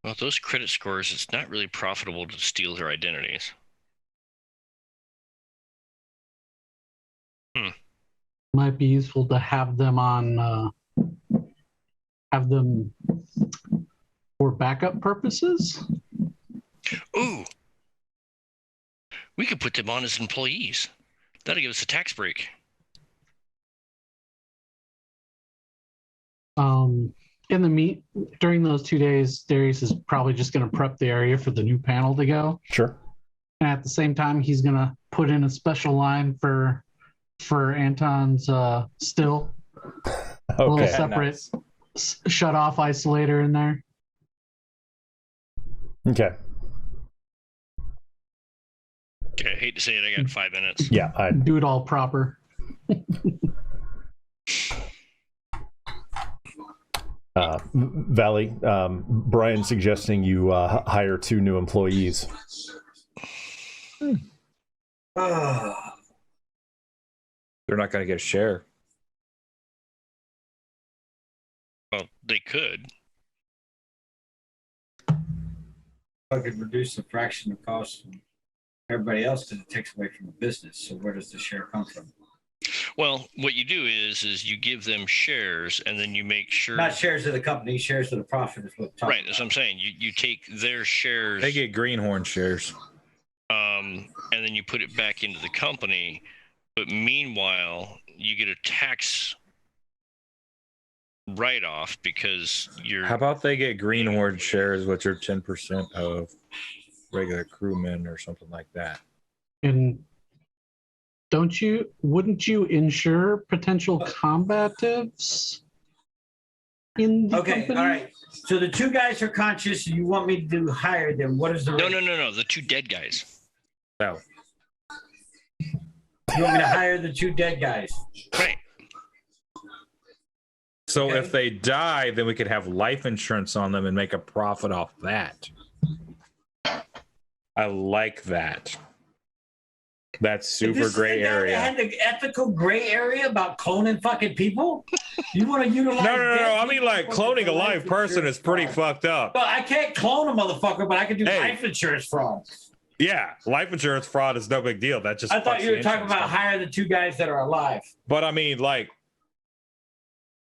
Well, those credit scores, it's not really profitable to steal their identities. Might be useful to have them on, have them for backup purposes. Ooh. We could put them on as employees. That'll give us a tax break. During those 2 days, Darius is probably just going to prep the area for the new panel to go. Sure. And at the same time, he's going to put in a special line for Anton's still. A little separate shut off isolator in there. Okay. Okay, I hate to say it, I got 5 minutes. Yeah, I Do it all proper. Valley, Brian suggesting you hire 2 new employees. Ah, They're not going to get a share. Well, they could. I could reduce the fraction of cost from everybody else because it takes away from the business. So where does the share come from? Well, what you do is you give them shares, and then you make sure. Not shares of the company, shares of the profit is what. Right, that's what I'm saying. You take their shares. They get Greenhorn shares. And then you put it back into the company. But meanwhile, you get a tax write-off because you're. How about they get Greenhorn shares, which are 10% of regular crewmen or something like that? And wouldn't you insure potential combatives in the company? All right. So the 2 guys are conscious and you want me to hire them. What is the rate? No. The 2 dead guys. No. You want me to hire the 2 dead guys? Right. So Okay. if they die, then we could have life insurance on them and make a profit off that. I like that. That's super This is gray the guy area. that had the ethical gray area about cloning fucking people. You want to utilize? No. dead I mean, people like, for cloning a life live person insurance is pretty fraud. fucked up. Well, I can't clone a motherfucker, but I can do Hey. life insurance fraud. Yeah, life insurance fraud is no big deal. That just I thought fucks you were the talking insurance about company. hire the 2 guys that are alive. But I mean, like,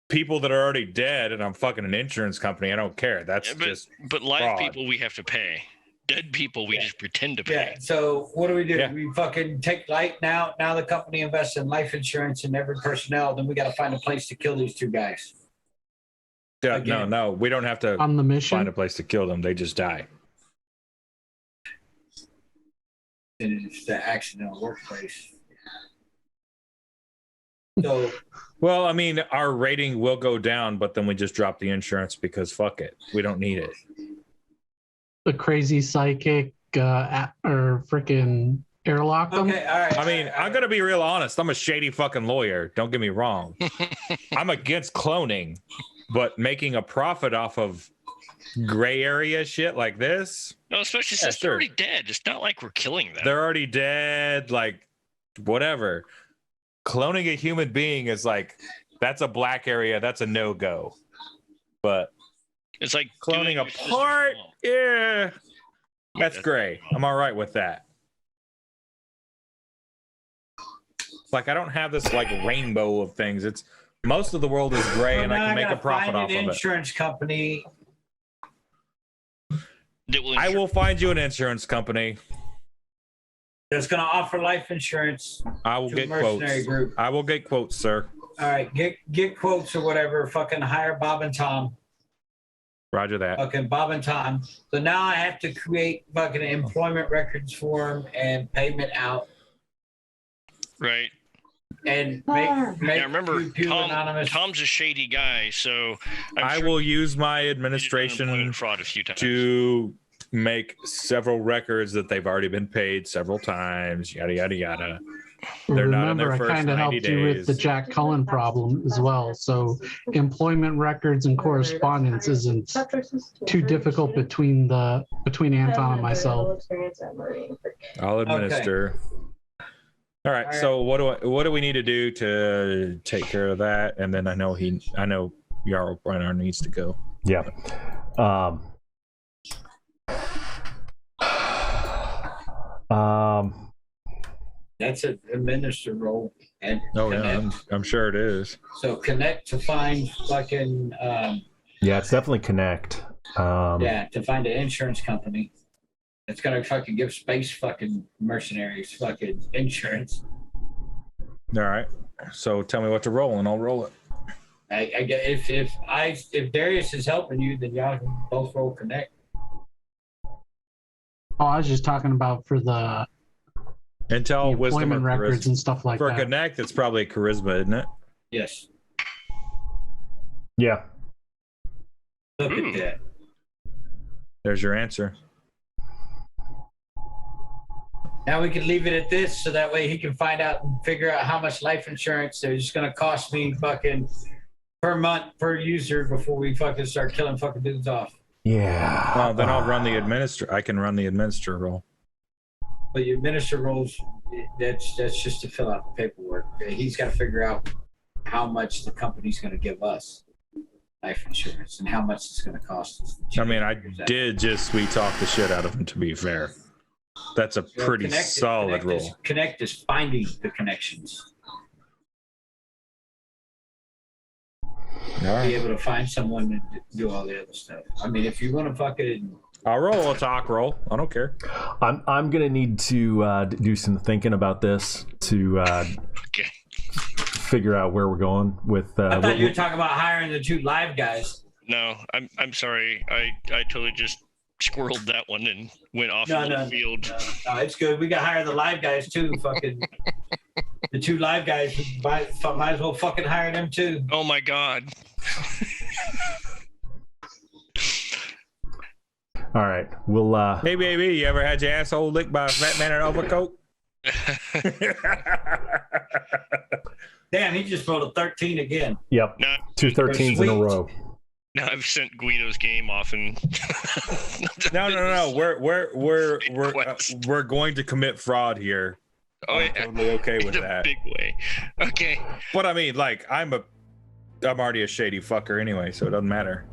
people that are already dead, and I'm fucking an insurance company. I don't care. That's just But live fraud. people we have to pay. Dead people we just pretend to pay. Yeah. So what do? Yeah. We fucking take light now. Now the company invests in life insurance in every personnel. Then we got to find a place to kill these 2 guys. yeah, Again. no. We don't have to On the mission. find a place to kill them. They just die. And it's the accidental workplace. So Well, I mean, our rating will go down, but then we just drop the insurance because fuck it, we don't need it. The crazy psychic or freaking airlock them. okay, all right. I mean, I'm gonna be real honest. I'm a shady fucking lawyer. Don't get me wrong. I'm against cloning, but making a profit off of gray area shit like this, No, especially Yeah, since they're sure. already dead. It's not like we're killing them. they're already dead. Like, whatever. Cloning a human being is like, that's a black area. That's a no go. But It's like cloning doing a your sister's part, mom. yeah, that's that's gray. I'm all right with that. Like, I don't have this like rainbow of things. It's most of the world is gray, So and I now can make a gotta profit find off an of it. insurance company. That will I insure- will find you an insurance company. That's going to offer life insurance I will to a get mercenary quotes. group. I will get quotes, sir. All right, get quotes or whatever. Fucking hire Bob and Tom. Roger that. Fucking Bob and Tom. So now I have to create fucking employment records form and payment out Right. and make Now remember, Pew-Pew Anonymous. Tom's a shady guy, so I will use my he's done administration employment fraud a few times. to make several records that they've already been paid several times. Yada yada yada. They're not in Remember, their I first kind of 90 helped you with the days. Jack Cullen problem as well. So employment records and correspondence isn't too difficult between Anton and myself. I'll administer. All right. So what do we need to do to take care of that? And then I know Jarl Brenner needs to go. Yeah. That's an administer role. And Oh yeah, connect. I'm sure it is. So connect to find fucking Yeah, it's definitely connect. to find an insurance company that's gonna fucking give space fucking mercenaries fucking insurance. All right. So tell me what to roll, and I'll roll it. I get if Darius is helping you, then y'all can both roll connect. Oh, I was just talking about for the Intel, wisdom, or employment records charisma. and stuff like For that. connect, it's probably charisma, isn't it? Yes. Yeah. Look at that. There's your answer. Now we can leave it at this, so that way he can find out and figure out how much life insurance is going to cost me fucking per month per user before we fucking start killing fucking dudes off. Yeah. Well, then I'll run the administrator. I can run the administrator role. But your minister roles, that's just to fill out the paperwork. He's got to figure out how much the company's going to give us life insurance and how much it's going to cost us. I mean, I did just sweet talk the shit out of him, to be fair. That's a pretty solid role. Connect is finding the connections. All right. Be able to find someone and do all the other stuff. I mean, if you want to fucking I'll roll a talk roll. I don't care. I'm gonna need to do some thinking about this to Okay. figure out where we're going with. I thought you were talking about hiring the two live guys. No, I'm sorry. I totally just squirreled that one and went off No, into no, the field. No, it's good. We got to hire the live guys too. Fucking the two live guys. Might as well fucking hire them too. Oh my god. All right, we'll. Hey, baby, you ever had your asshole licked by a fat man in an overcoat? Damn, he just rolled a 13 again. Yep, No, 2 13s in a Sweet. row. now I've sent Guido's game off and No. We're Request. we're going to commit fraud here. Oh I'm yeah, totally okay with in a that. big way. Okay. But I mean, like, I'm already a shady fucker anyway, so it doesn't matter.